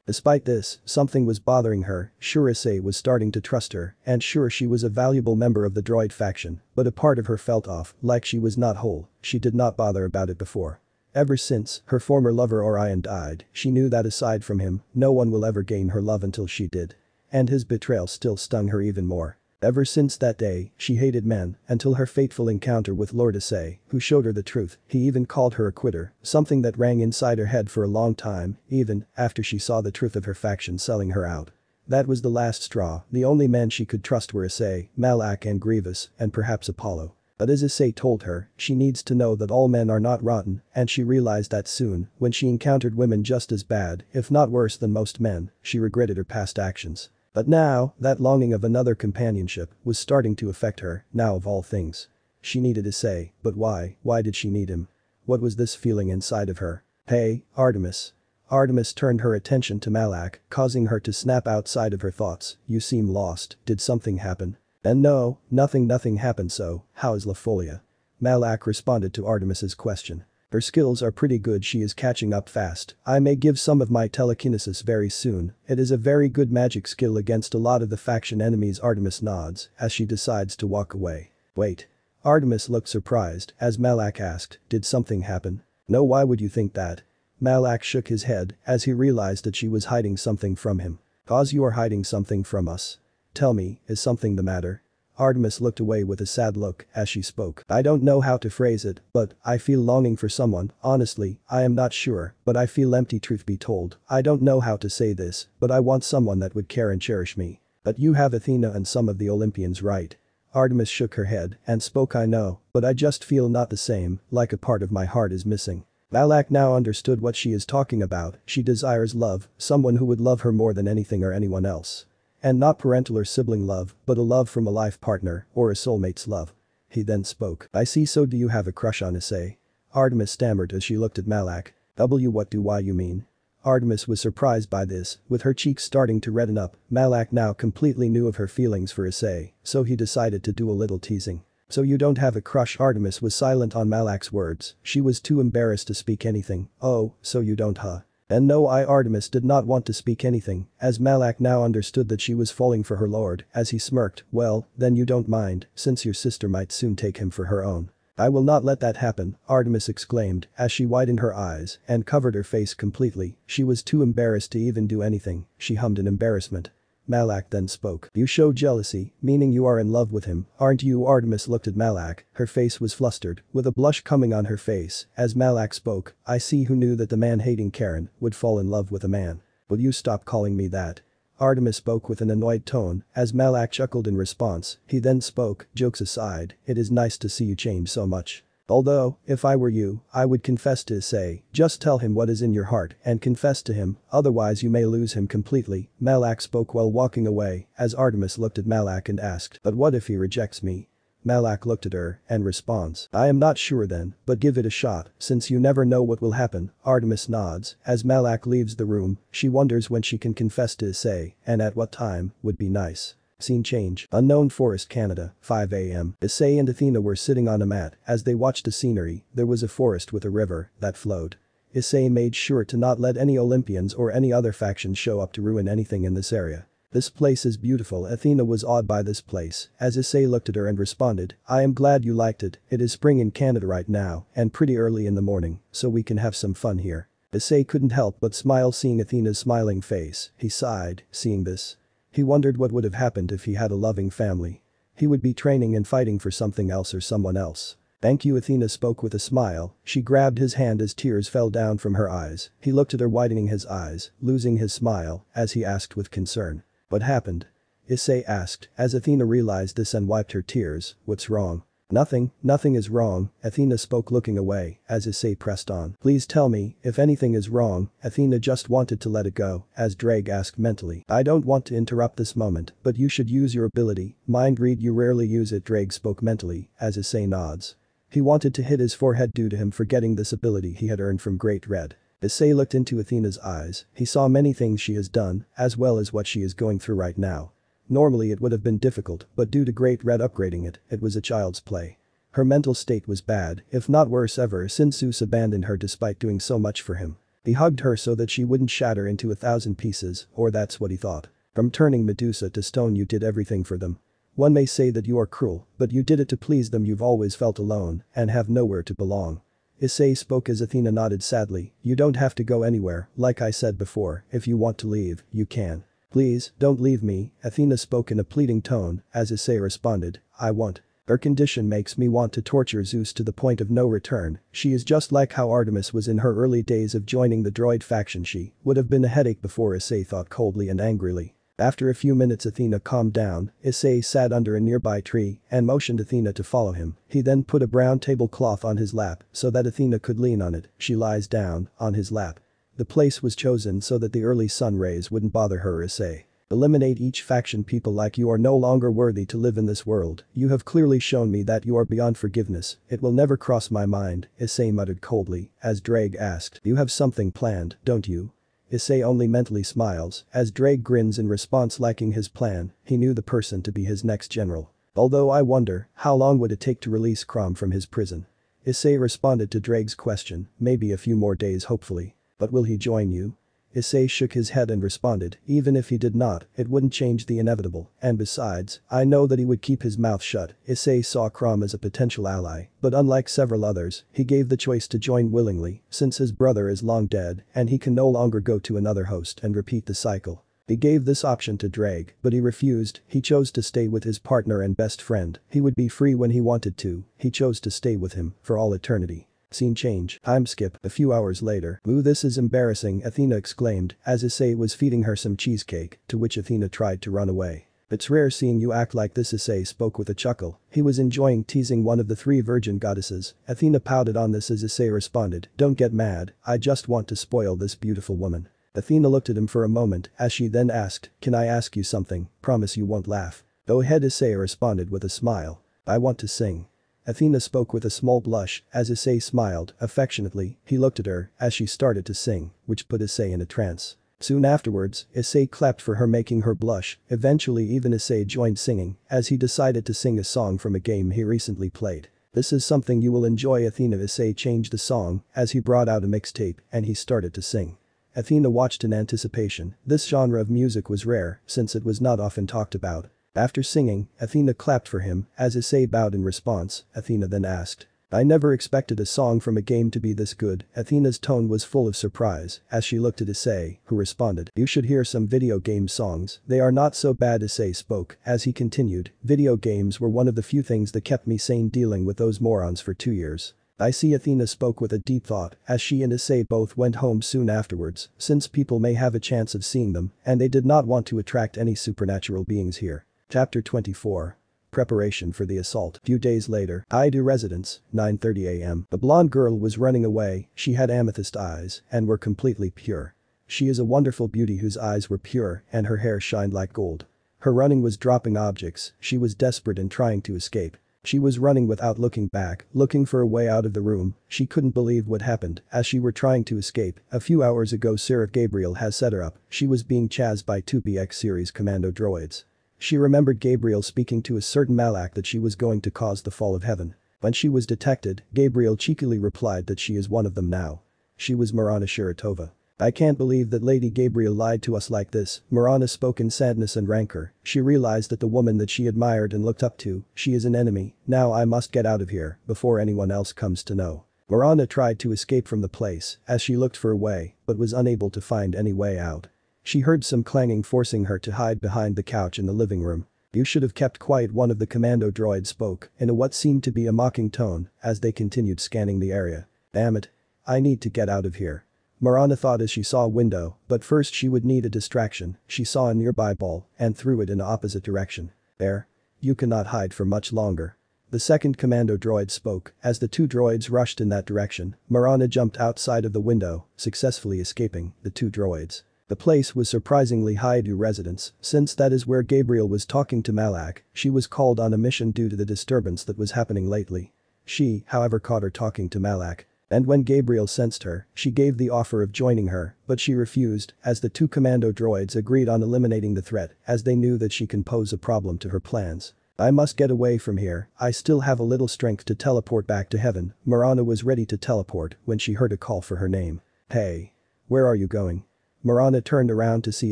Despite this, something was bothering her. Sure, Issei was starting to trust her, and sure, she was a valuable member of the droid faction, but a part of her felt off, like she was not whole. She did not bother about it before. Ever since her former lover Orion died, she knew that aside from him, no one will ever gain her love until she did. And his betrayal still stung her even more. Ever since that day, she hated men, until her fateful encounter with Lord Issei, who showed her the truth. He even called her a quitter, something that rang inside her head for a long time, even after she saw the truth of her faction selling her out. That was the last straw. The only men she could trust were Issei, Malak and Grievous, and perhaps Apollo. But as Issei told her, she needs to know that all men are not rotten, and she realized that soon, when she encountered women just as bad, if not worse than most men. She regretted her past actions. But now, that longing of another companionship was starting to affect her, now of all things. She needed Issei, but why? Why did she need him? What was this feeling inside of her? Hey, Artemis. Artemis turned her attention to Malak, causing her to snap outside of her thoughts. You seem lost, did something happen? And no, nothing happened, so, how is La Folia? Malak responded to Artemis's question. Her skills are pretty good, she is catching up fast. I may give some of my telekinesis very soon. It is a very good magic skill against a lot of the faction enemies. Artemis nods as she decides to walk away. Wait. Artemis looked surprised as Malak asked, did something happen? No, why would you think that? Malak shook his head as he realized that she was hiding something from him. Cause you are hiding something from us. Tell me, is something the matter? Artemis looked away with a sad look as she spoke. I don't know how to phrase it, but I feel longing for someone. Honestly, I am not sure, but I feel empty, truth be told. I don't know how to say this, but I want someone that would care and cherish me. But you have Athena and some of the Olympians, right? Artemis shook her head and spoke. I know, but I just feel not the same, like a part of my heart is missing. Malak now understood what she is talking about. She desires love, someone who would love her more than anything or anyone else. And not parental or sibling love, but a love from a life partner, or a soulmate's love. He then spoke. I see, so do you have a crush on Issei? Artemis stammered as she looked at Malak. What do why you mean? Artemis was surprised by this, with her cheeks starting to redden up. Malak now completely knew of her feelings for Issei, so he decided to do a little teasing. So you don't have a crush? Artemis was silent on Malak's words. She was too embarrassed to speak anything. Oh, so you don't, huh? And no, Artemis did not want to speak anything, as Malak now understood that she was falling for her lord, as he smirked. Well, then you don't mind, since your sister might soon take him for her own. I will not let that happen, Artemis exclaimed as she widened her eyes and covered her face completely. She was too embarrassed to even do anything. She hummed in embarrassment. Malak then spoke. You show jealousy, meaning you are in love with him, aren't you? Artemis looked at Malak, her face was flustered, with a blush coming on her face, as Malak spoke. I see, who knew that the man-hating Karen would fall in love with a man. Will you stop calling me that? Artemis spoke with an annoyed tone, as Malak chuckled in response. He then spoke, jokes aside, it is nice to see you change so much. Although, if I were you, I would confess to Issei. Just tell him what is in your heart and confess to him, otherwise you may lose him completely. Malak spoke while walking away, as Artemis looked at Malak and asked, but what if he rejects me? Malak looked at her and responds, I am not sure then, but give it a shot, since you never know what will happen. Artemis nods, as Malak leaves the room. She wonders when she can confess to Issei, and at what time would be nice. Scene change. Unknown Forest, Canada, 5 a.m. Issei and Athena were sitting on a mat as they watched the scenery. There was a forest with a river that flowed. Issei made sure to not let any Olympians or any other factions show up to ruin anything in this area. This place is beautiful. Athena was awed by this place as Issei looked at her and responded, I am glad you liked it. It is spring in Canada right now and pretty early in the morning, so we can have some fun here. Issei couldn't help but smile seeing Athena's smiling face. He sighed, seeing this. He wondered what would have happened if he had a loving family. He would be training and fighting for something else or someone else. Thank you, Athena spoke with a smile. She grabbed his hand as tears fell down from her eyes. He looked at her, widening his eyes, losing his smile, as he asked with concern. What happened? Issei asked, as Athena realized this and wiped her tears. What's wrong? Nothing is wrong, Athena spoke looking away, as Issei pressed on. Please tell me, if anything is wrong. Athena just wanted to let it go, as Drake asked mentally. I don't want to interrupt this moment, but you should use your ability, mind read. You rarely use it, Drake spoke mentally, as Issei nods. He wanted to hit his forehead due to him forgetting this ability he had earned from Great Red. Issei looked into Athena's eyes. He saw many things she has done, as well as what she is going through right now. Normally it would have been difficult, but due to Great Red upgrading it, it was a child's play. Her mental state was bad, if not worse ever since Zeus abandoned her despite doing so much for him. He hugged her so that she wouldn't shatter into 1,000 pieces, or that's what he thought. From turning Medusa to stone you did everything for them. One may say that you are cruel, but you did it to please them. You've always felt alone and have nowhere to belong. Issei spoke as Athena nodded sadly. You don't have to go anywhere, like I said before, if you want to leave, you can. Please, don't leave me, Athena spoke in a pleading tone, as Issei responded, I won't. Her condition makes me want to torture Zeus to the point of no return. She is just like how Artemis was in her early days of joining the droid faction. She would have been a headache before, Issei thought coldly and angrily. After a few minutes Athena calmed down. Issei sat under a nearby tree and motioned Athena to follow him. He then put a brown tablecloth on his lap so that Athena could lean on it. She lies down on his lap. The place was chosen so that the early sun rays wouldn't bother her. Issei. Eliminate each faction. People like you are no longer worthy to live in this world. You have clearly shown me that you are beyond forgiveness. It will never cross my mind, Issei muttered coldly as Drake asked. You have something planned, don't you? Issei only mentally smiles as Drake grins in response. Lacking his plan, he knew the person to be his next general. Although I wonder, how long would it take to release Crom from his prison? Issei responded to Drake's question, maybe a few more days hopefully. But will he join you? Issei shook his head and responded, even if he did not, it wouldn't change the inevitable, and besides, I know that he would keep his mouth shut. Issei saw Crom as a potential ally, but unlike several others, he gave the choice to join willingly, since his brother is long dead and he can no longer go to another host and repeat the cycle. He gave this option to Drake, but he refused. He chose to stay with his partner and best friend. He would be free when he wanted to. He chose to stay with him for all eternity. Scene change. Time skip. A few hours later. Ooh, this is embarrassing, Athena exclaimed as Issei was feeding her some cheesecake, to which Athena tried to run away. It's rare seeing you act like this, Issei spoke with a chuckle. He was enjoying teasing one of the 3 virgin goddesses. Athena pouted on this as Issei responded, don't get mad, I just want to spoil this beautiful woman. Athena looked at him for a moment as she then asked, can I ask you something? Promise you won't laugh. Go ahead, Issei responded with a smile. I want to sing. Athena spoke with a small blush as Issei smiled affectionately. He looked at her as she started to sing, which put Issei in a trance. Soon afterwards, Issei clapped for her, making her blush. Eventually even Issei joined singing as he decided to sing a song from a game he recently played. This is something you will enjoy, Athena. Issei changed the song as he brought out a mixtape and he started to sing. Athena watched in anticipation. This genre of music was rare since it was not often talked about. After singing, Athena clapped for him as Issei bowed in response. Athena then asked, I never expected a song from a game to be this good. Athena's tone was full of surprise as she looked at Issei, who responded, you should hear some video game songs. They are not so bad. Issei spoke as he continued, video games were one of the few things that kept me sane dealing with those morons for 2 years. I see. Athena spoke with a deep thought as she and Issei both went home soon afterwards, since people may have a chance of seeing them and they did not want to attract any supernatural beings here. Chapter 24. Preparation for the assault. Few days later, Idu residence, 9:30 a.m. The blonde girl was running away. She had amethyst eyes and were completely pure. She is a wonderful beauty whose eyes were pure and her hair shined like gold. Her running was dropping objects. She was desperate and trying to escape. She was running without looking back, looking for a way out of the room. She couldn't believe what happened as she were trying to escape. A few hours ago Seraph Gabriel has set her up. She was being chased by 2 BX series commando droids. She remembered Gabriel speaking to a certain Malak that she was going to cause the fall of heaven. When she was detected, Gabriel cheekily replied that she is one of them now. She was Marana Shiratova. I can't believe that Lady Gabriel lied to us like this. Marana spoke in sadness and rancor. She realized that the woman that she admired and looked up to, she is an enemy. Now I must get out of here before anyone else comes to know. Marana tried to escape from the place as she looked for a way but was unable to find any way out. She heard some clanging forcing her to hide behind the couch in the living room. You should have kept quiet, one of the commando droids spoke in a what seemed to be a mocking tone as they continued scanning the area. Damn it. I need to get out of here. Marana thought as she saw a window, but first she would need a distraction. She saw a nearby ball and threw it in the opposite direction. There. You cannot hide for much longer. The second commando droid spoke as the 2 droids rushed in that direction. Marana jumped outside of the window, successfully escaping the 2 droids. The place was surprisingly Highschool residence, since that is where Gabriel was talking to Malak. She was called on a mission due to the disturbance that was happening lately. She, however, caught her talking to Malak. And when Gabriel sensed her, she gave the offer of joining her, but she refused, as the two commando droids agreed on eliminating the threat, as they knew that she can pose a problem to her plans. I must get away from here, I still have a little strength to teleport back to heaven. Mirana was ready to teleport when she heard a call for her name. Hey. Where are you going? Mirana turned around to see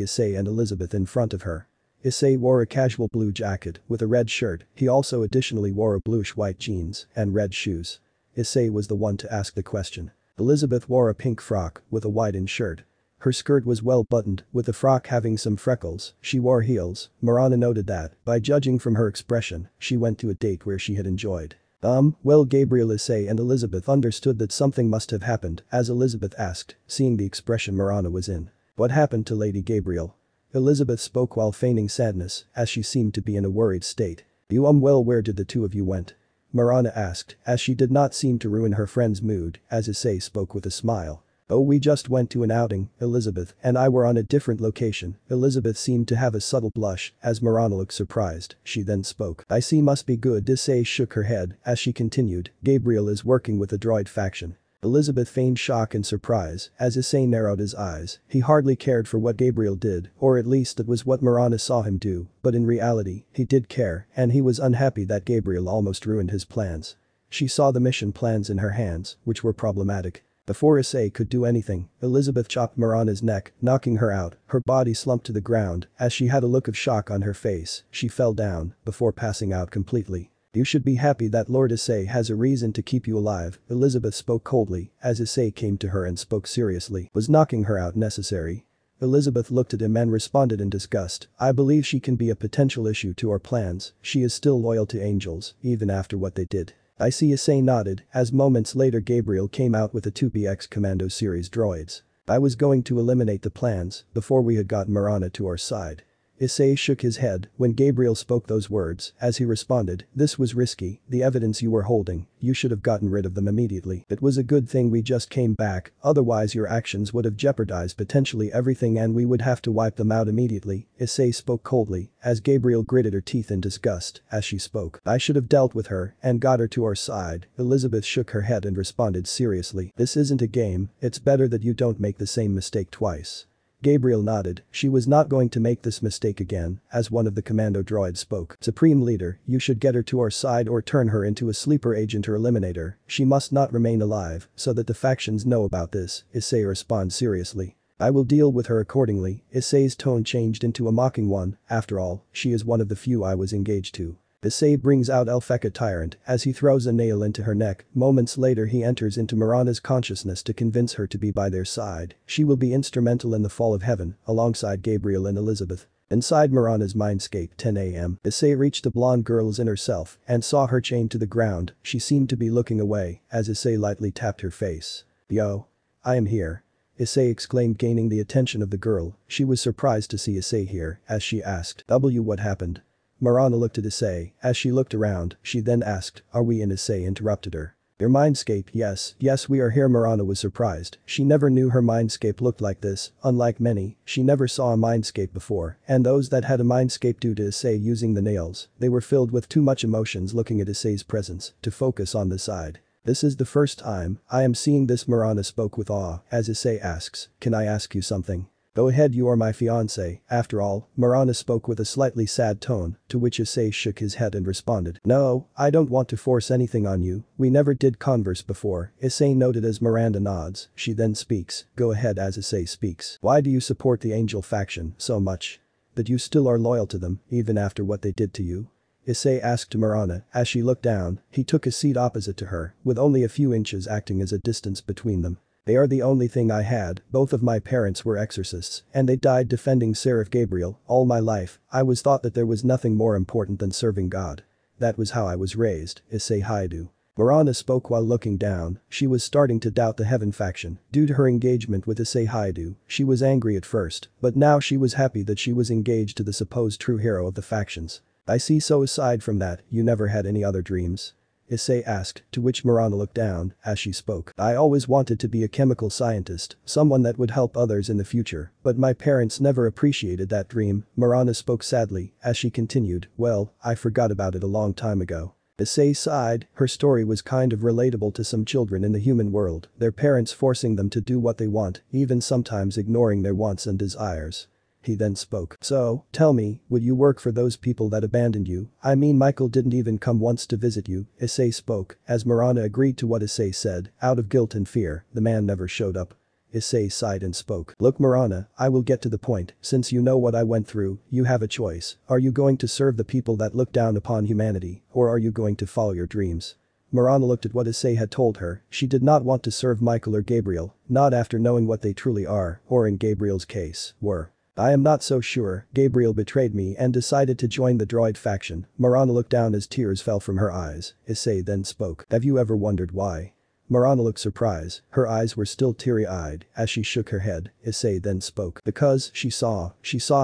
Issei and Elizabeth in front of her. Issei wore a casual blue jacket with a red shirt, he also additionally wore a bluish-white jeans and red shoes. Issei was the one to ask the question. Elizabeth wore a pink frock with a white-in shirt. Her skirt was well buttoned, with the frock having some freckles. She wore heels. Mirana noted that, by judging from her expression, she went to a date where she had enjoyed. Well, Gabriel, Issei and Elizabeth understood that something must have happened, as Elizabeth asked, seeing the expression Mirana was in. What happened to Lady Gabriel? Elizabeth spoke while feigning sadness, as she seemed to be in a worried state. Well, where did the two of you went? Mirana asked, as she did not seem to ruin her friend's mood, as Issei spoke with a smile. Oh, we just went to an outing, Elizabeth and I were on a different location. Elizabeth seemed to have a subtle blush, as Mirana looked surprised, she then spoke. I see, must be good. Issei shook her head, as she continued, Gabriel is working with the droid faction. Elizabeth feigned shock and surprise, as Issei narrowed his eyes, he hardly cared for what Gabriel did, or at least that was what Mirana saw him do, but in reality, he did care, and he was unhappy that Gabriel almost ruined his plans. She saw the mission plans in her hands, which were problematic. Before Issei could do anything, Elizabeth chopped Mirana's neck, knocking her out, her body slumped to the ground, as she had a look of shock on her face, she fell down, before passing out completely. You should be happy that Lord Issei has a reason to keep you alive, Elizabeth spoke coldly, as Issei came to her and spoke seriously. Was knocking her out necessary? Elizabeth looked at him and responded in disgust, I believe she can be a potential issue to our plans, she is still loyal to angels, even after what they did. I see. Issei nodded, as moments later Gabriel came out with the 2BX Commando series droids. I was going to eliminate the plans, before we had gotten Mirana to our side. Issei shook his head when Gabriel spoke those words, as he responded, this was risky, the evidence you were holding, you should have gotten rid of them immediately. It was a good thing we just came back, otherwise your actions would have jeopardized potentially everything and we would have to wipe them out immediately, Issei spoke coldly, as Gabriel gritted her teeth in disgust, as she spoke. I should have dealt with her and got her to our side, Elizabeth shook her head and responded seriously. This isn't a game, it's better that you don't make the same mistake twice. Gabriel nodded, she was not going to make this mistake again, as one of the commando droids spoke. Supreme Leader, you should get her to our side or turn her into a sleeper agent or eliminate her, she must not remain alive, so that the factions know about this, Issei responded seriously. I will deal with her accordingly, Issei's tone changed into a mocking one, after all, she is one of the few I was engaged to. Issei brings out Elfeka Tyrant as he throws a nail into her neck, moments later he enters into Mirana's consciousness to convince her to be by their side, she will be instrumental in the fall of heaven, alongside Gabriel and Elizabeth. Inside Mirana's mindscape 10 a.m. Issei reached the blonde girl's inner self and saw her chained to the ground, she seemed to be looking away, as Issei lightly tapped her face. Yo. I am here. Issei exclaimed, gaining the attention of the girl, she was surprised to see Issei here, as she asked, what happened? Mirana looked at Issei, as she looked around, she then asked, are we in? Issei interrupted her. Your mindscape? Yes, we are here. Mirana was surprised, she never knew her mindscape looked like this, unlike many, she never saw a mindscape before, and those that had a mindscape due to Issei using the nails, they were filled with too much emotions looking at Issei's presence, to focus on the side. This is the first time I am seeing this, Mirana spoke with awe, as Issei asks, can I ask you something? Go ahead, you are my fiancé, after all, Mirana spoke with a slightly sad tone, to which Issei shook his head and responded. No, I don't want to force anything on you, we never did converse before, Issei noted as Miranda nods, she then speaks, go ahead as Issei speaks. Why do you support the Angel faction so much? That you still are loyal to them, even after what they did to you? Issei asked Mirana, as she looked down, he took a seat opposite to her, with only a few inches acting as a distance between them. They are the only thing I had, both of my parents were exorcists, and they died defending Seraph Gabriel, all my life, I was taught that there was nothing more important than serving God. That was how I was raised, Issei Haidu. Mirana spoke while looking down, she was starting to doubt the Heaven faction, due to her engagement with Issei Haidu, she was angry at first, but now she was happy that she was engaged to the supposed true hero of the factions. I see, so aside from that, you never had any other dreams? Issei asked, to which Mirana looked down, as she spoke. I always wanted to be a chemical scientist, someone that would help others in the future, but my parents never appreciated that dream, Mirana spoke sadly, as she continued, well, I forgot about it a long time ago. Issei sighed, her story was kind of relatable to some children in the human world, their parents forcing them to do what they want, even sometimes ignoring their wants and desires. He then spoke. So, tell me, would you work for those people that abandoned you? I mean Michael didn't even come once to visit you, Issei spoke, as Marana agreed to what Issei said, out of guilt and fear, the man never showed up. Issei sighed and spoke. Look Marana, I will get to the point, since you know what I went through, you have a choice, are you going to serve the people that look down upon humanity, or are you going to follow your dreams? Marana looked at what Issei had told her, she did not want to serve Michael or Gabriel, not after knowing what they truly are, or in Gabriel's case, were. I am not so sure, Gabriel betrayed me and decided to join the droid faction. Marana looked down as tears fell from her eyes. Issei then spoke. Have you ever wondered why? Marana looked surprised, her eyes were still teary-eyed as she shook her head. Issei then spoke. Because, she saw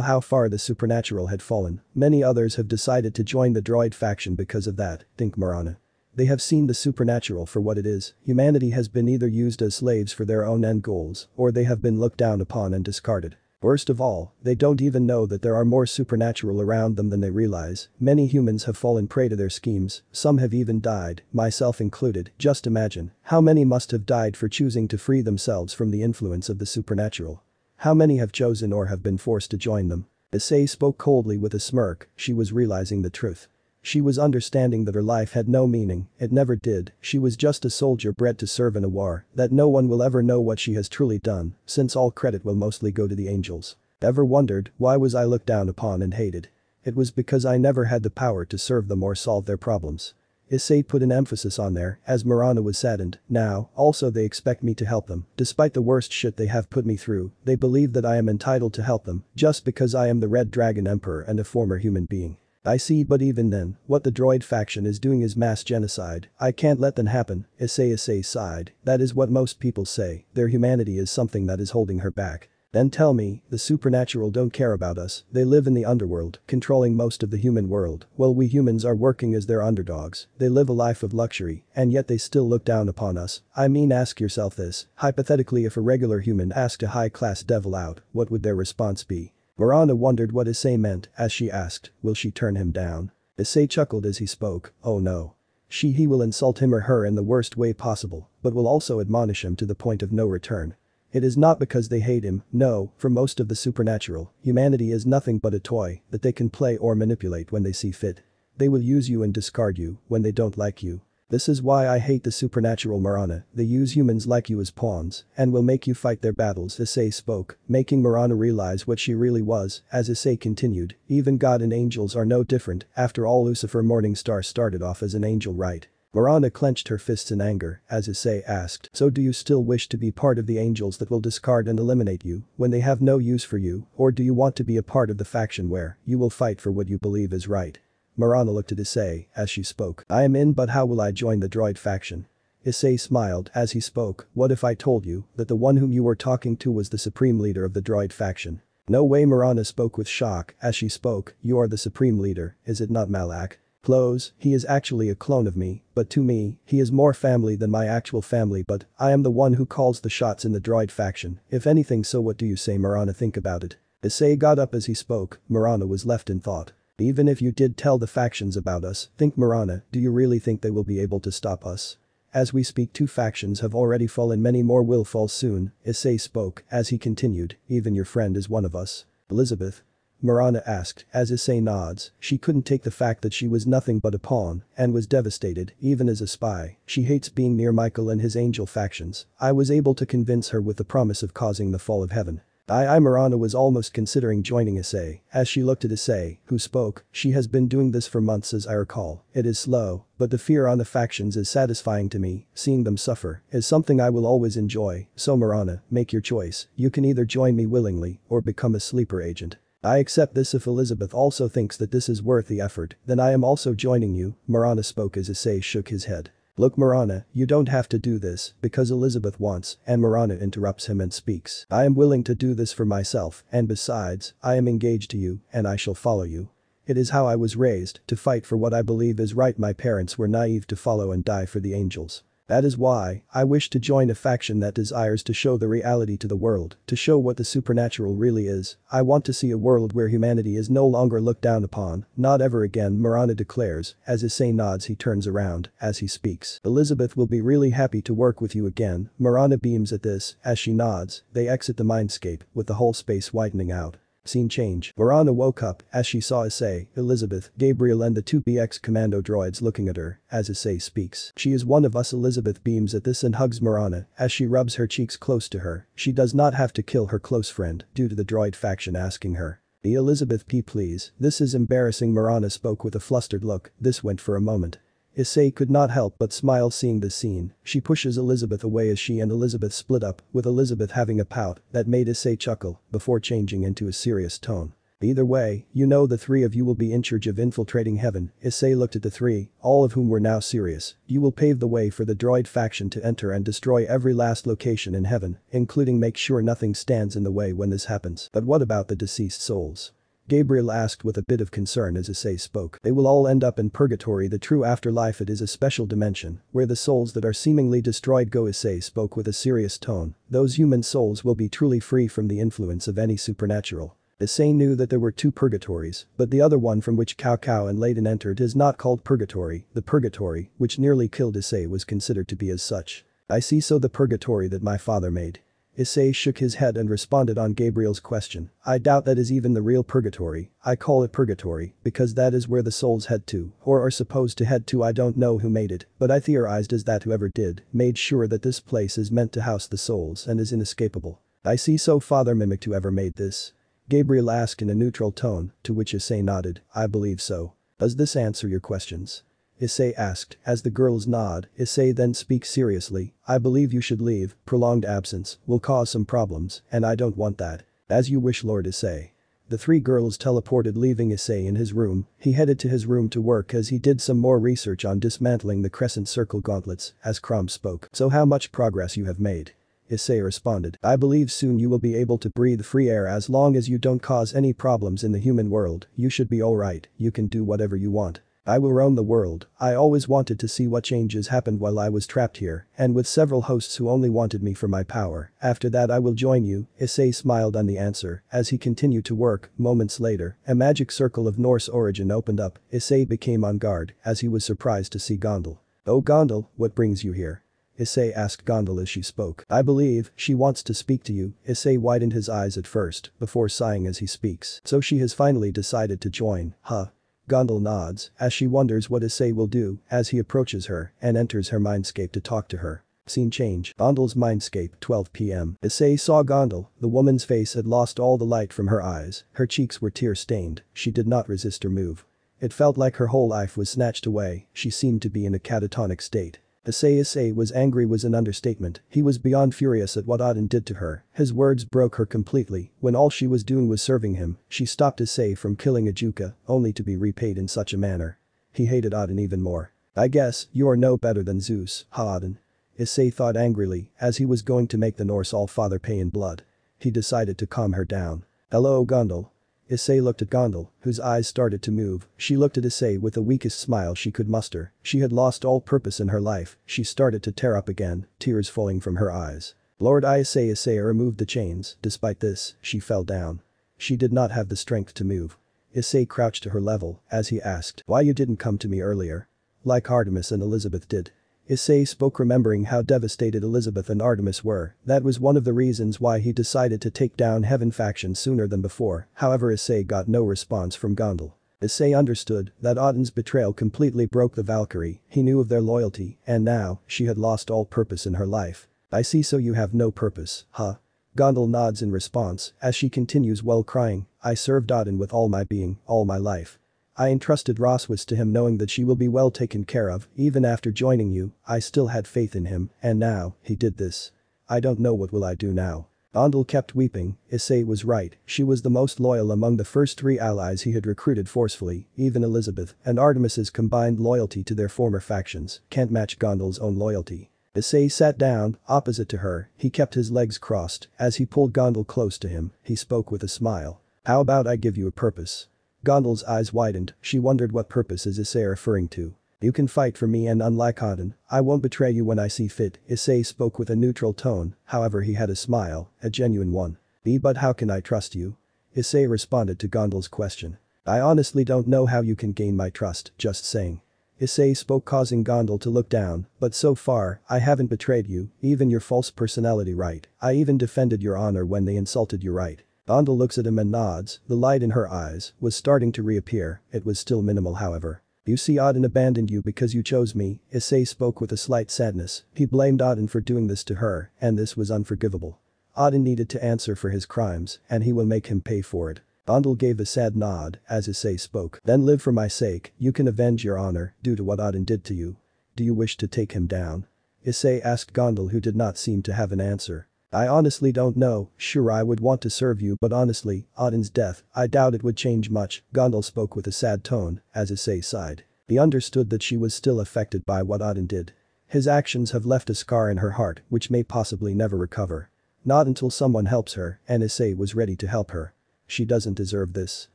how far the supernatural had fallen. Many others have decided to join the droid faction because of that, think Marana. They have seen the supernatural for what it is, humanity has been either used as slaves for their own end goals, or they have been looked down upon and discarded. Worst of all, they don't even know that there are more supernatural around them than they realize. Many humans have fallen prey to their schemes, some have even died, myself included. Just imagine, how many must have died for choosing to free themselves from the influence of the supernatural? How many have chosen or have been forced to join them? Issei spoke coldly with a smirk, she was realizing the truth. She was understanding that her life had no meaning, it never did, she was just a soldier bred to serve in a war, that no one will ever know what she has truly done, since all credit will mostly go to the angels. Ever wondered, why was I looked down upon and hated? It was because I never had the power to serve them or solve their problems. Issei put an emphasis on there, as Marana was saddened. Now, also they expect me to help them, despite the worst shit they have put me through, they believe that I am entitled to help them, just because I am the Red Dragon Emperor and a former human being. I see, but even then, what the droid faction is doing is mass genocide. I can't let that happen, Issei sighed. That is what most people say, their humanity is something that is holding her back. Then tell me, the supernatural don't care about us, they live in the underworld, controlling most of the human world, while we humans are working as their underdogs, they live a life of luxury, and yet they still look down upon us. I mean, ask yourself this, hypothetically if a regular human asked a high-class devil out, what would their response be? Marana wondered what Issei meant as she asked, will she turn him down? Issei chuckled as he spoke, oh no. He will insult him or her in the worst way possible, but will also admonish him to the point of no return. It is not because they hate him, no, for most of the supernatural, humanity is nothing but a toy that they can play or manipulate when they see fit. They will use you and discard you when they don't like you. This is why I hate the supernatural Marana, they use humans like you as pawns, and will make you fight their battles, Issei spoke, making Marana realize what she really was, as Issei continued, even God and angels are no different, after all Lucifer Morningstar started off as an angel, right? Marana clenched her fists in anger, as Issei asked, so do you still wish to be part of the angels that will discard and eliminate you, when they have no use for you, or do you want to be a part of the faction where, you will fight for what you believe is right? Marana looked at Issei as she spoke. I am in, but how will I join the droid faction? Issei smiled as he spoke, what if I told you that the one whom you were talking to was the supreme leader of the droid faction? No way, Marana spoke with shock as she spoke, you are the supreme leader, is it not Malak? Close, he is actually a clone of me, but to me, he is more family than my actual family, but I am the one who calls the shots in the droid faction, if anything, so what do you say, Marana? Think about it. Issei got up as he spoke, Marana was left in thought. Even if you did tell the factions about us, think Marana, do you really think they will be able to stop us? As we speak, 2 factions have already fallen, many more will fall soon, Issei spoke as he continued, even your friend is one of us. Elizabeth? Marana asked as Issei nods, she couldn't take the fact that she was nothing but a pawn and was devastated, even as a spy, she hates being near Michael and his angel factions. I was able to convince her with the promise of causing the fall of heaven. Marana was almost considering joining Issei, as she looked at Issei, who spoke, she has been doing this for months as I recall, it is slow, but the fear on the factions is satisfying to me, seeing them suffer is something I will always enjoy, so Marana, make your choice, you can either join me willingly or become a sleeper agent. I accept this if Elizabeth also thinks that this is worth the effort, then I am also joining you, Marana spoke as Issei shook his head. Look Marana, you don't have to do this, because Elizabeth wants, and Marana interrupts him and speaks. I am willing to do this for myself, and besides, I am engaged to you, and I shall follow you. It is how I was raised, to fight for what I believe is right. My parents were naive to follow and die for the angels. That is why I wish to join a faction that desires to show the reality to the world, to show what the supernatural really is. I want to see a world where humanity is no longer looked down upon, not ever again, Miranda declares. As Issei nods, he turns around as he speaks. Elizabeth will be really happy to work with you again. Miranda beams at this as she nods. They exit the mindscape with the whole space widening out. Scene change. Miranda woke up as she saw Issei, Elizabeth, Gabriel and the two BX commando droids looking at her as Issei speaks. She is one of us. Elizabeth beams at this and hugs Miranda as she rubs her cheeks close to her. She does not have to kill her close friend due to the droid faction asking her. "Be Elizabeth P. please, this is embarrassing." Miranda spoke with a flustered look. This went for a moment. Issei could not help but smile seeing this scene. She pushes Elizabeth away as she and Elizabeth split up, with Elizabeth having a pout that made Issei chuckle before changing into a serious tone. "Either way, you know the three of you will be in charge of infiltrating heaven." Issei looked at the three, all of whom were now serious. "You will pave the way for the droid faction to enter and destroy every last location in heaven, including make sure nothing stands in the way when this happens. But what about the deceased souls?" Gabriel asked with a bit of concern as Issei spoke. "They will all end up in purgatory, the true afterlife. It is a special dimension where the souls that are seemingly destroyed go." Issei spoke with a serious tone. "Those human souls will be truly free from the influence of any supernatural." Issei knew that there were two purgatories, but the other one from which Cao Cao and Layden entered is not called purgatory. The purgatory, which nearly killed Issei, was considered to be as such. "I see, so the purgatory that my father made." Issei shook his head and responded on Gabriel's question. "I doubt that is even the real purgatory. I call it purgatory because that is where the souls head to, or are supposed to head to. I don't know who made it, but I theorized as that whoever did made sure that this place is meant to house the souls and is inescapable." "I see, so father mimicked whoever made this?" Gabriel asked in a neutral tone, to which Issei nodded. "I believe so. Does this answer your questions?" Issei asked. As the girls nod, Issei then speaks seriously. "I believe you should leave. Prolonged absence will cause some problems, and I don't want that." "As you wish, Lord Issei." The three girls teleported, leaving Issei in his room. He headed to his room to work as he did some more research on dismantling the crescent circle gauntlets as Crom spoke. "So how much progress you have made?" Issei responded. "I believe soon you will be able to breathe free air as long as you don't cause any problems in the human world. You should be alright. You can do whatever you want. I will roam the world. I always wanted to see what changes happened while I was trapped here, and with several hosts who only wanted me for my power. After that I will join you." Issei smiled on the answer as he continued to work. Moments later, a magic circle of Norse origin opened up. Issei became on guard as he was surprised to see Gondal. "Oh Gondal, what brings you here?" Issei asked Gondal as she spoke. "I believe she wants to speak to you." Issei widened his eyes at first, before sighing as he speaks. "So she has finally decided to join, huh?" Gondal nods as she wonders what Issei will do as he approaches her and enters her mindscape to talk to her. Scene change. Gondal's mindscape, 12 p.m. Issei saw Gondal. The woman's face had lost all the light from her eyes. Her cheeks were tear-stained. She did not resist or move. It felt like her whole life was snatched away. She seemed to be in a catatonic state. Issei was angry was an understatement. He was beyond furious at what Auden did to her. His words broke her completely. When all she was doing was serving him, she stopped Issei from killing Ajuka, only to be repaid in such a manner. He hated Auden even more. "I guess you are no better than Zeus, huh Auden?" Issei thought angrily as he was going to make the Norse All-Father pay in blood. He decided to calm her down. "Hello Gondal." Issei looked at Gondal, whose eyes started to move. She looked at Issei with the weakest smile she could muster. She had lost all purpose in her life. She started to tear up again, tears falling from her eyes. "Lord Issei removed the chains. Despite this, she fell down. She did not have the strength to move." Issei crouched to her level as he asked, "Why you didn't come to me earlier? Like Artemis and Elizabeth did?" Issei spoke, remembering how devastated Elizabeth and Artemis were. That was one of the reasons why he decided to take down Heaven faction sooner than before. However, Issei got no response from Gondal. Issei understood that Auden's betrayal completely broke the Valkyrie. He knew of their loyalty, and now, she had lost all purpose in her life. "I see, so you have no purpose, huh?" Gondal nods in response as she continues while crying. "I served Auden with all my being, all my life. I entrusted Roswis to him knowing that she will be well taken care of. Even after joining you, I still had faith in him, and now, he did this. I don't know what will I do now." Gondal kept weeping. Issei was right. She was the most loyal among the first three allies he had recruited forcefully. Even Elizabeth and Artemis's combined loyalty to their former factions can't match Gondal's own loyalty. Issei sat down opposite to her. He kept his legs crossed as he pulled Gondal close to him. He spoke with a smile. "How about I give you a purpose?" Gondal's eyes widened. She wondered what purpose is Issei referring to. You can fight for me and unlike Auden, I won't betray you when I see fit. Issei spoke with a neutral tone, however he had a smile, a genuine one. But how can I trust you? Issei responded to Gondal's question. I honestly don't know how you can gain my trust, just saying. Issei spoke causing Gondal to look down, but so far, I haven't betrayed you, even your false personality right, I even defended your honor when they insulted you right. Gondal looks at him and nods, the light in her eyes was starting to reappear, it was still minimal however. You see Auden abandoned you because you chose me, Issei spoke with a slight sadness, he blamed Auden for doing this to her, and this was unforgivable. Auden needed to answer for his crimes, and he will make him pay for it. Gondal gave a sad nod as Issei spoke. Then live for my sake, you can avenge your honor due to what Auden did to you. Do you wish to take him down? Issei asked Gondal who did not seem to have an answer. I honestly don't know, sure I would want to serve you but honestly, Auden's death, I doubt it would change much, Gondal spoke with a sad tone as Issei sighed. He understood that she was still affected by what Auden did. His actions have left a scar in her heart which may possibly never recover. Not until someone helps her, and Issei was ready to help her. She doesn't deserve this.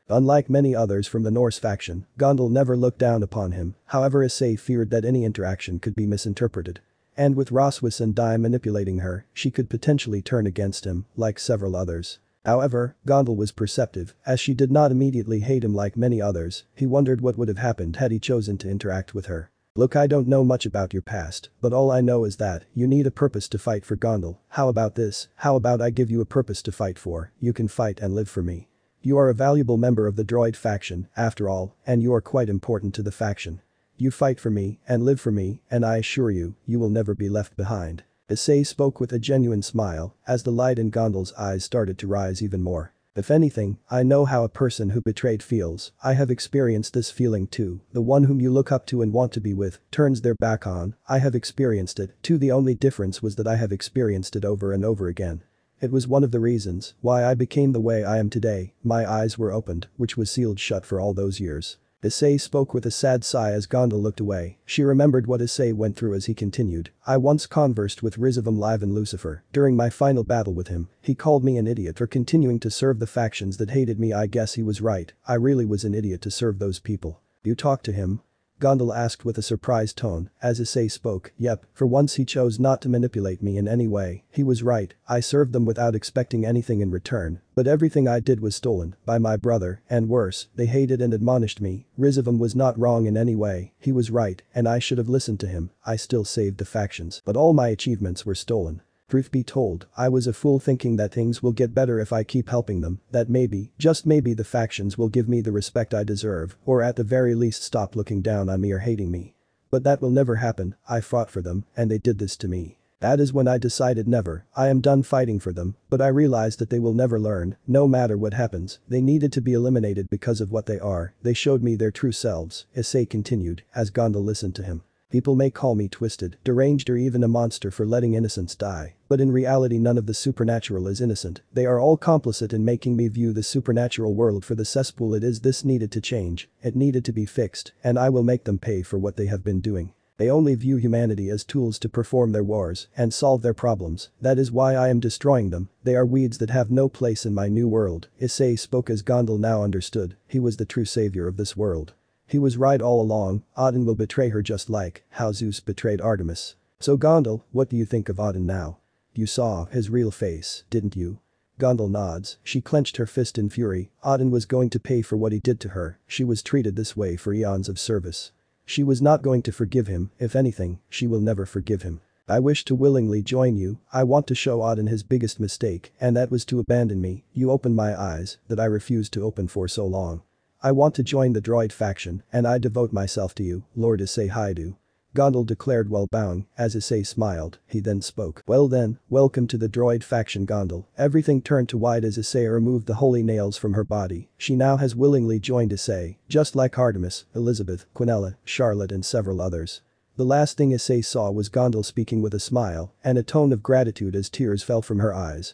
Unlike many others from the Norse faction, Gondal never looked down upon him, however Issei feared that any interaction could be misinterpreted. And with Roswis and Dai manipulating her, she could potentially turn against him, like several others. However, Gondal was perceptive, as she did not immediately hate him like many others, he wondered what would have happened had he chosen to interact with her. Look, I don't know much about your past, but all I know is that you need a purpose to fight for Gondal. How about this? How about I give you a purpose to fight for, you can fight and live for me. You are a valuable member of the droid faction, after all, and you are quite important to the faction. You fight for me and live for me, and I assure you, you will never be left behind. Issei spoke with a genuine smile as the light in Gondal's eyes started to rise even more. If anything, I know how a person who betrayed feels, I have experienced this feeling too, the one whom you look up to and want to be with, turns their back on, I have experienced it too, the only difference was that I have experienced it over and over again. It was one of the reasons why I became the way I am today, my eyes were opened, which was sealed shut for all those years. Issei spoke with a sad sigh as Gondal looked away, she remembered what Issei went through as he continued. I once conversed with RageRevan live in Lucifer, during my final battle with him, he called me an idiot for continuing to serve the factions that hated me. I guess he was right, I really was an idiot to serve those people. You talked to him? Gondal asked with a surprised tone, as Issei spoke. Yep, for once he chose not to manipulate me in any way, he was right, I served them without expecting anything in return, but everything I did was stolen, by my brother, and worse, they hated and admonished me. RageRevan was not wrong in any way, he was right, and I should have listened to him, I still saved the factions, but all my achievements were stolen. Truth be told, I was a fool thinking that things will get better if I keep helping them, that maybe, just maybe the factions will give me the respect I deserve, or at the very least stop looking down on me or hating me. But that will never happen, I fought for them, and they did this to me. That is when I decided never, I am done fighting for them, but I realized that they will never learn, no matter what happens, they needed to be eliminated because of what they are, they showed me their true selves, Issei continued, as Gondal listened to him. People may call me twisted, deranged or even a monster for letting innocents die, but in reality none of the supernatural is innocent, they are all complicit in making me view the supernatural world for the cesspool it is. This needed to change, it needed to be fixed, and I will make them pay for what they have been doing. They only view humanity as tools to perform their wars and solve their problems, that is why I am destroying them, they are weeds that have no place in my new world. Issei spoke as Gondal now understood, he was the true savior of this world. He was right all along, Auden will betray her just like how Zeus betrayed Artemis. So Gondal, what do you think of Auden now? You saw his real face, didn't you? Gondal nods, she clenched her fist in fury, Auden was going to pay for what he did to her, she was treated this way for eons of service. She was not going to forgive him, if anything, she will never forgive him. I wish to willingly join you, I want to show Auden his biggest mistake, and that was to abandon me, you opened my eyes, that I refused to open for so long. I want to join the droid faction, and I devote myself to you, Lord Issei Haidu. Gondal declared while bowing, as Issei smiled, he then spoke. Well then, welcome to the droid faction Gondal. Everything turned to white as Issei removed the holy nails from her body, she now has willingly joined Issei, just like Artemis, Elizabeth, Quinella, Charlotte and several others. The last thing Issei saw was Gondal speaking with a smile and a tone of gratitude as tears fell from her eyes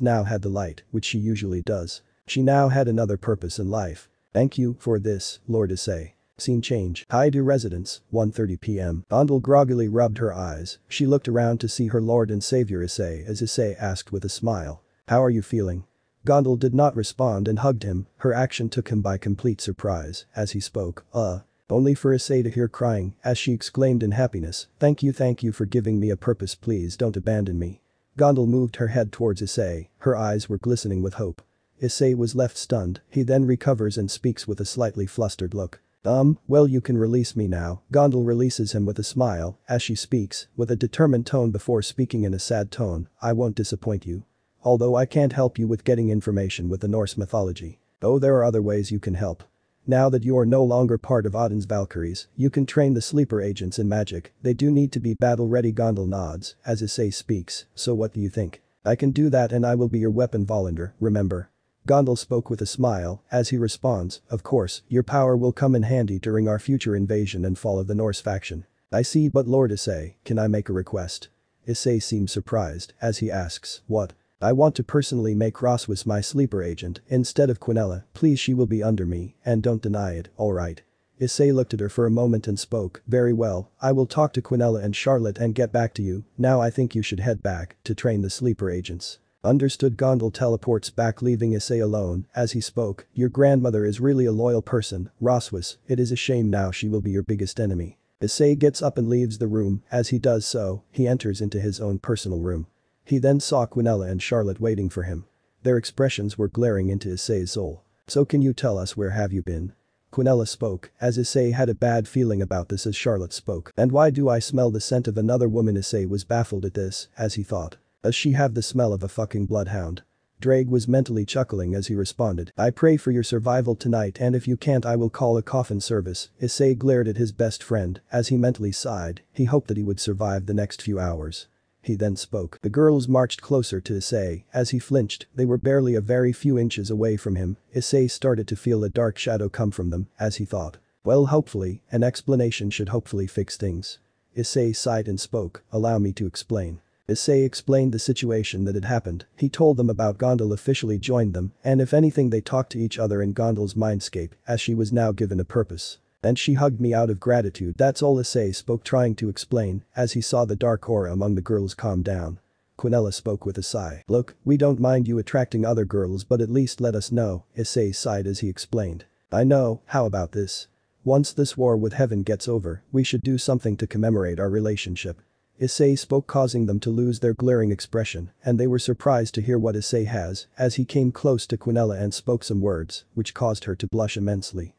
now had the light, which she usually does. She now had another purpose in life. Thank you for this, Lord Issei. Scene change. Haidu residence, 1:30 p.m. Gondal groggily rubbed her eyes, she looked around to see her lord and savior Issei as Issei asked with a smile. How are you feeling? Gondal did not respond and hugged him, her action took him by complete surprise as he spoke. Only for Issei to hear crying as she exclaimed in happiness, thank you for giving me a purpose, please don't abandon me. Gondal moved her head towards Issei, her eyes were glistening with hope. Issei was left stunned, he then recovers and speaks with a slightly flustered look. Well you can release me now. Gondal releases him with a smile as she speaks, with a determined tone before speaking in a sad tone, I won't disappoint you. Although I can't help you with getting information with the Norse mythology. Oh, there are other ways you can help. Now that you are no longer part of Odin's Valkyries, you can train the sleeper agents in magic, they do need to be battle-ready. Gondal nods as Issei speaks, so what do you think? I can do that and I will be your weapon volunteer, remember? Gondal spoke with a smile as he responds, of course, your power will come in handy during our future invasion and fall of the Norse faction. I see, but Lord Issei, can I make a request? Issei seems surprised as he asks, what? I want to personally make Roswis my sleeper agent instead of Quinella, please, she will be under me and don't deny it, alright. Issei looked at her for a moment and spoke, very well, I will talk to Quinella and Charlotte and get back to you, now I think you should head back to train the sleeper agents. Understood. Gondal teleports back, leaving Issei alone as he spoke, your grandmother is really a loyal person, Roswis, it is a shame now she will be your biggest enemy. Issei gets up and leaves the room, as he does so, he enters into his own personal room. He then saw Quinella and Charlotte waiting for him. Their expressions were glaring into Issei's soul. So can you tell us where have you been? Quinella spoke, as Issei had a bad feeling about this as Charlotte spoke. And why do I smell the scent of another woman? Issei was baffled at this, as he thought. Does she have the smell of a fucking bloodhound? Drake was mentally chuckling as he responded, I pray for your survival tonight and if you can't I will call a coffin service. Issei glared at his best friend as he mentally sighed, he hoped that he would survive the next few hours. He then spoke. The girls marched closer to Issei as he flinched, they were barely a very few inches away from him. Issei started to feel a dark shadow come from them as he thought. Well, hopefully, an explanation should hopefully fix things. Issei sighed and spoke, allow me to explain. Issei explained the situation that had happened, he told them about Gondal officially joined them and if anything they talked to each other in Gondal's mindscape as she was now given a purpose. And she hugged me out of gratitude, that's all. Issei spoke, trying to explain as he saw the dark aura among the girls calm down. Quinella spoke with a sigh, look, we don't mind you attracting other girls but at least let us know, Issei sighed as he explained. I know, how about this? Once this war with heaven gets over, we should do something to commemorate our relationship. Issei spoke, causing them to lose their glaring expression, and they were surprised to hear what Issei has, as he came close to Quinella and spoke some words, which caused her to blush immensely.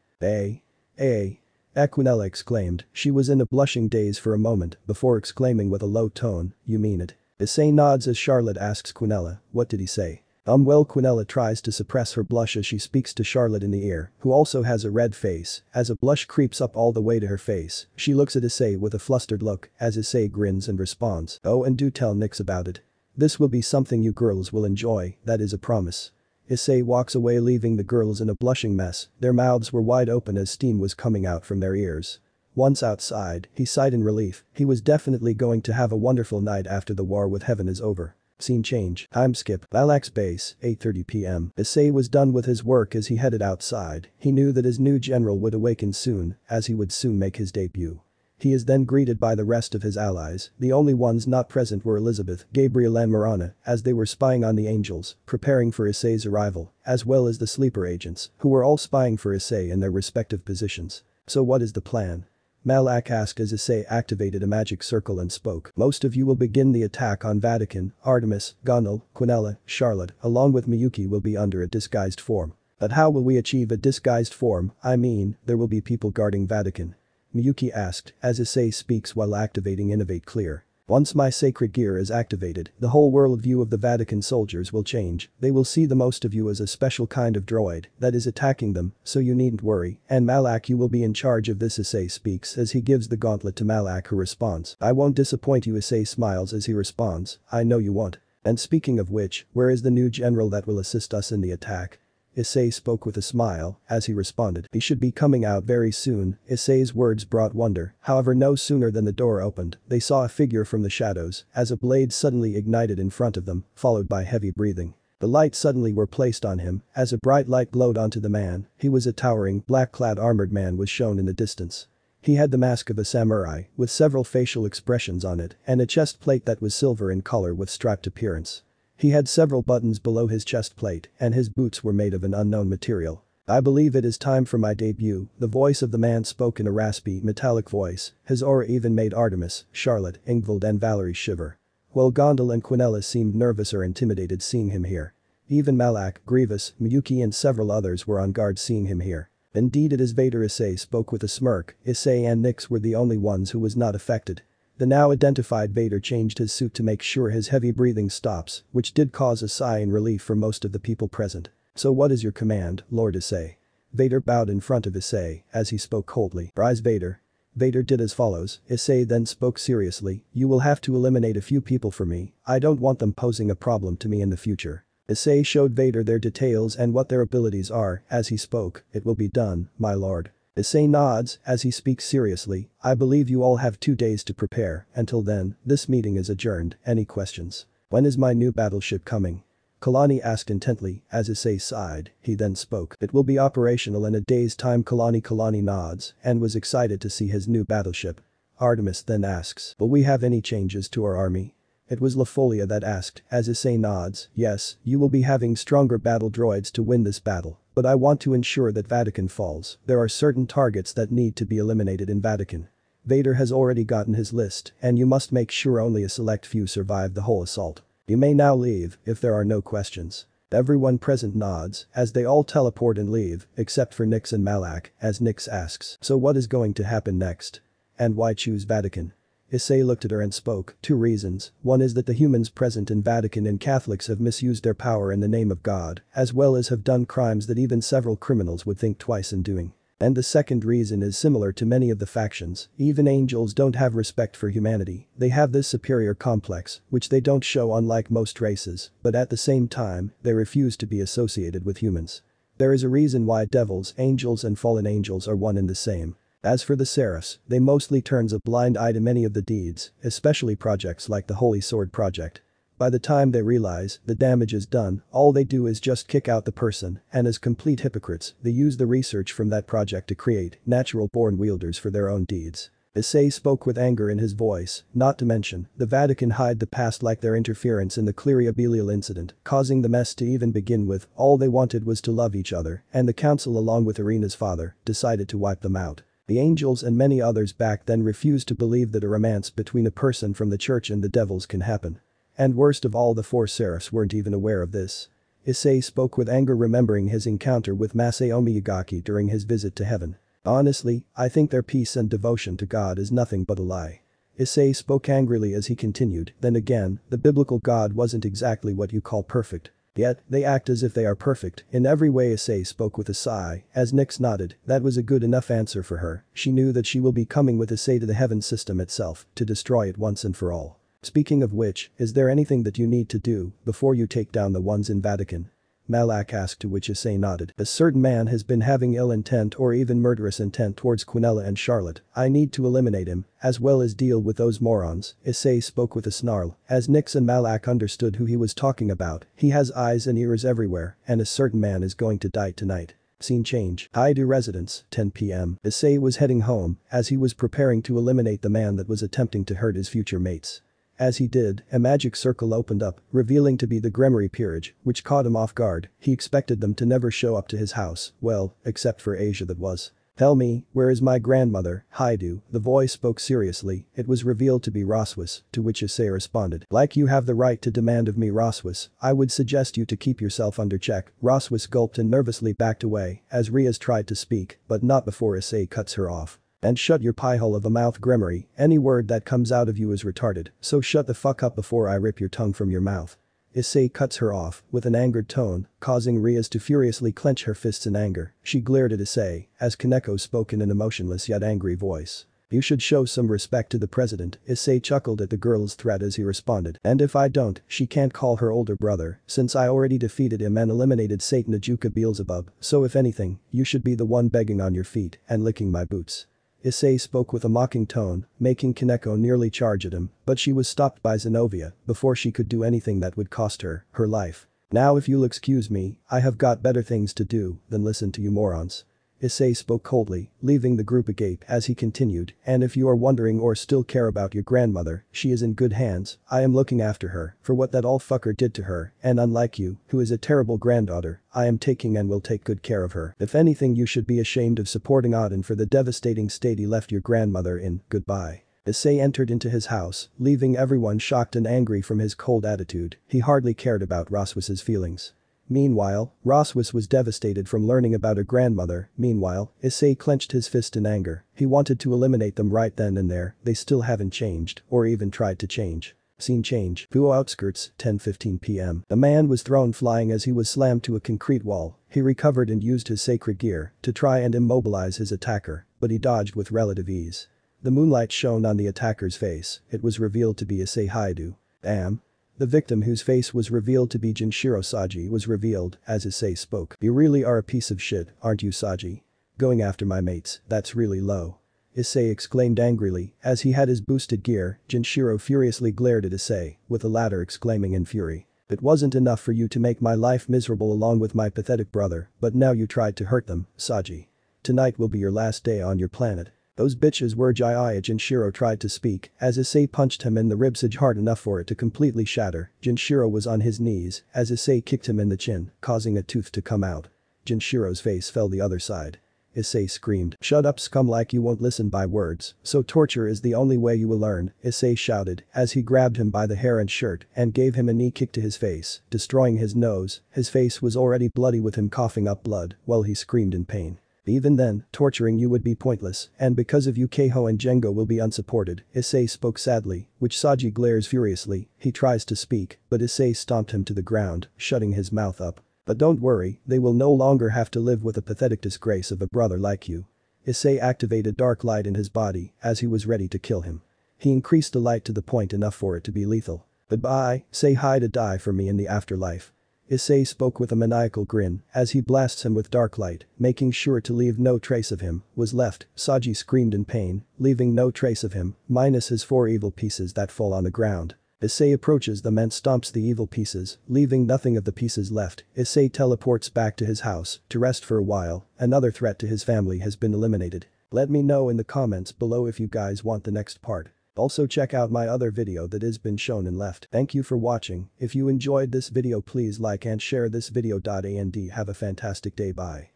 Quinella exclaimed, she was in a blushing daze for a moment before exclaiming with a low tone, you mean it? Issei nods as Charlotte asks Quinella, what did he say? Well, Quinella tries to suppress her blush as she speaks to Charlotte in the ear, who also has a red face, as a blush creeps up all the way to her face, she looks at Issei with a flustered look, as Issei grins and responds, oh and do tell Nyx about it. This will be something you girls will enjoy, that is a promise. Issei walks away, leaving the girls in a blushing mess, their mouths were wide open as steam was coming out from their ears. Once outside, he sighed in relief, he was definitely going to have a wonderful night after the war with heaven is over. Scene change, time skip, Lilacs base, 8:30 p.m. Issei was done with his work as he headed outside, he knew that his new general would awaken soon, as he would soon make his debut. He is then greeted by the rest of his allies, the only ones not present were Elizabeth, Gabriel and Marana, as they were spying on the angels, preparing for Issei's arrival, as well as the sleeper agents, who were all spying for Issei in their respective positions. So what is the plan? Malak asked as Issei activated a magic circle and spoke. Most of you will begin the attack on Vatican, Artemis, Gondal, Quinella, Charlotte, along with Miyuki will be under a disguised form. But how will we achieve a disguised form? I mean, there will be people guarding Vatican. Miyuki asked as Issei speaks while activating Innovate Clear. Once my sacred gear is activated, the whole worldview of the Vatican soldiers will change, they will see the most of you as a special kind of droid that is attacking them, so you needn't worry, and Malak you will be in charge of this. Issei speaks as he gives the gauntlet to Malak, who responds, I won't disappoint you. Issei smiles as he responds, I know you won't. And speaking of which, where is the new general that will assist us in the attack? Issei spoke with a smile as he responded, he should be coming out very soon. Issei's words brought wonder, however no sooner than the door opened, they saw a figure from the shadows as a blade suddenly ignited in front of them, followed by heavy breathing. The lights suddenly were placed on him as a bright light glowed onto the man, he was a towering, black-clad armored man was shown in the distance. He had the mask of a samurai with several facial expressions on it and a chest plate that was silver in color with striped appearance. He had several buttons below his chest plate and his boots were made of an unknown material. I believe it is time for my debut. The voice of the man spoke in a raspy, metallic voice. His aura even made Artemis, Charlotte, Ingvild and Valerie shiver. While Gondel and Quinella seemed nervous or intimidated seeing him here. Even Malak, Grievous, Miyuki and several others were on guard seeing him here. Indeed it is Vader. Issei spoke with a smirk. Issei and Nyx were the only ones who was not affected. The now identified Vader changed his suit to make sure his heavy breathing stops, which did cause a sigh in relief for most of the people present. So what is your command, Lord Issei? Vader bowed in front of Issei as he spoke coldly. Rise Vader. Vader did as follows. Issei then spoke seriously. You will have to eliminate a few people for me. I don't want them posing a problem to me in the future. Issei showed Vader their details and what their abilities are as he spoke. It will be done, my lord. Issei nods as he speaks seriously. I believe you all have 2 days to prepare. Until then, this meeting is adjourned. Any questions? When is my new battleship coming? Kalani asked intently as Issei sighed. He then spoke. It will be operational in a day's time. Kalani nods and was excited to see his new battleship. Artemis then asks. Will we have any changes to our army? It was La Folia that asked, as Issei nods. Yes, you will be having stronger battle droids to win this battle. But I want to ensure that Vatican falls. There are certain targets that need to be eliminated in Vatican. Vader has already gotten his list and you must make sure only a select few survive the whole assault. You may now leave if there are no questions. Everyone present nods as they all teleport and leave except for Nyx and Malak as Nyx asks. So what is going to happen next? And why choose Vatican? Issei looked at her and spoke. 2 reasons. One is that the humans present in Vatican and Catholics have misused their power in the name of God, as well as have done crimes that even several criminals would think twice in doing. And the second reason is similar to many of the factions. Even angels don't have respect for humanity. They have this superior complex, which they don't show unlike most races, but at the same time, they refuse to be associated with humans. There is a reason why devils, angels and fallen angels are one and the same. As for the Seraphs, they mostly turns a blind eye to many of the deeds, especially projects like the Holy Sword Project. By the time they realize the damage is done, all they do is just kick out the person, and as complete hypocrites, they use the research from that project to create natural-born wielders for their own deeds. Issei spoke with anger in his voice, not to mention, the Vatican hide the past like their interference in the Cleria Belial incident, causing the mess to even begin with. All they wanted was to love each other, and the council along with Irina's father, decided to wipe them out. The angels and many others back then refused to believe that a romance between a person from the church and the devils can happen. And worst of all, the 4 Seraphs weren't even aware of this. Issei spoke with anger remembering his encounter with Masaomi Yagaki during his visit to heaven. Honestly, I think their peace and devotion to God is nothing but a lie. Issei spoke angrily as he continued. Then again, the biblical God wasn't exactly what you call perfect. Yet, they act as if they are perfect in every way. Issei spoke with a sigh as Nyx nodded. That was a good enough answer for her. She knew that she will be coming with Issei to the heaven system itself to destroy it once and for all. Speaking of which, is there anything that you need to do before you take down the ones in Vatican? Malak asked, to which Issei nodded. A certain man has been having ill intent or even murderous intent towards Quinella and Charlotte. I need to eliminate him, as well as deal with those morons. Issei spoke with a snarl, as Nyx and Malak understood who he was talking about. He has eyes and ears everywhere, and a certain man is going to die tonight. Scene change. Haidu residence, 10 p.m. Issei was heading home, as he was preparing to eliminate the man that was attempting to hurt his future mates. As he did, a magic circle opened up, revealing to be the Gremory peerage, which caught him off guard. He expected them to never show up to his house, well, except for Asia that was. Tell me, where is my grandmother, Haidu? The voice spoke seriously. It was revealed to be Roswis, to which Issei responded. Like you have the right to demand of me, Roswis. I would suggest you to keep yourself under check. Roswis gulped and nervously backed away, as Riaz tried to speak, but not before Issei cuts her off. And shut your piehole of a mouth, Gremory. Any word that comes out of you is retarded, so shut the fuck up before I rip your tongue from your mouth. Issei cuts her off with an angered tone, causing Riaz to furiously clench her fists in anger. She glared at Issei, as Kaneko spoke in an emotionless yet angry voice. You should show some respect to the president. Issei chuckled at the girl's threat as he responded. And if I don't, she can't call her older brother, since I already defeated him and eliminated Satan Ajuka Beelzebub, so if anything, you should be the one begging on your feet and licking my boots. Issei spoke with a mocking tone, making Kaneko nearly charge at him, but she was stopped by Zenobia before she could do anything that would cost her life. Now if you'll excuse me, I have got better things to do than listen to you morons. Issei spoke coldly, leaving the group agape as he continued, and if you are wondering or still care about your grandmother, she is in good hands, I am looking after her, for what that old fucker did to her, and unlike you, who is a terrible granddaughter, I am taking and will take good care of her. If anything you should be ashamed of supporting Odin for the devastating state he left your grandmother in, goodbye. Issei entered into his house, leaving everyone shocked and angry from his cold attitude, he hardly cared about Roswis's feelings. Meanwhile, Roswis was devastated from learning about her grandmother. Meanwhile, Issei clenched his fist in anger. He wanted to eliminate them right then and there, they still haven't changed, or even tried to change. Scene change. Fuo outskirts, 10:15 p.m. A man was thrown flying as he was slammed to a concrete wall. He recovered and used his sacred gear to try and immobilize his attacker, but he dodged with relative ease. The moonlight shone on the attacker's face, it was revealed to be Issei Haidu. Damn. The victim, whose face was revealed to be Jinshiro Saji, was revealed as Issei spoke. You really are a piece of shit, aren't you, Saji? Going after my mates, that's really low. Issei exclaimed angrily as he had his boosted gear. Jinshiro furiously glared at Issei, with the latter exclaiming in fury. It wasn't enough for you to make my life miserable along with my pathetic brother, but now you tried to hurt them, Saji. Tonight will be your last day on your planet. Those bitches were Jaiya. Jinshiro tried to speak as Issei punched him in the ribsage hard enough for it to completely shatter. Jinshiro was on his knees as Issei kicked him in the chin, causing a tooth to come out. Jinshiro's face fell the other side. Issei screamed, "Shut up, scum, like you won't listen by words, so torture is the only way you will learn," Issei shouted as he grabbed him by the hair and shirt and gave him a knee kick to his face, destroying his nose. His face was already bloody with him coughing up blood while he screamed in pain. Even then, torturing you would be pointless, and because of you Keiho and Jengo will be unsupported, Issei spoke sadly, which Saji glares furiously. He tries to speak, but Issei stomped him to the ground, shutting his mouth up. But don't worry, they will no longer have to live with the pathetic disgrace of a brother like you. Issei activated dark light in his body as he was ready to kill him. He increased the light to the point enough for it to be lethal. Goodbye, say hi to die for me in the afterlife. Issei spoke with a maniacal grin as he blasts him with dark light, making sure to leave no trace of him was left. Saji screamed in pain, leaving no trace of him, minus his 4 evil pieces that fall on the ground. Issei approaches them and stomps the evil pieces, leaving nothing of the pieces left. Issei teleports back to his house to rest for a while. Another threat to his family has been eliminated. Let me know in the comments below if you guys want the next part. Also check out my other video that has been shown and left. Thank you for watching. If you enjoyed this video, please like and share this video. And have a fantastic day. Bye.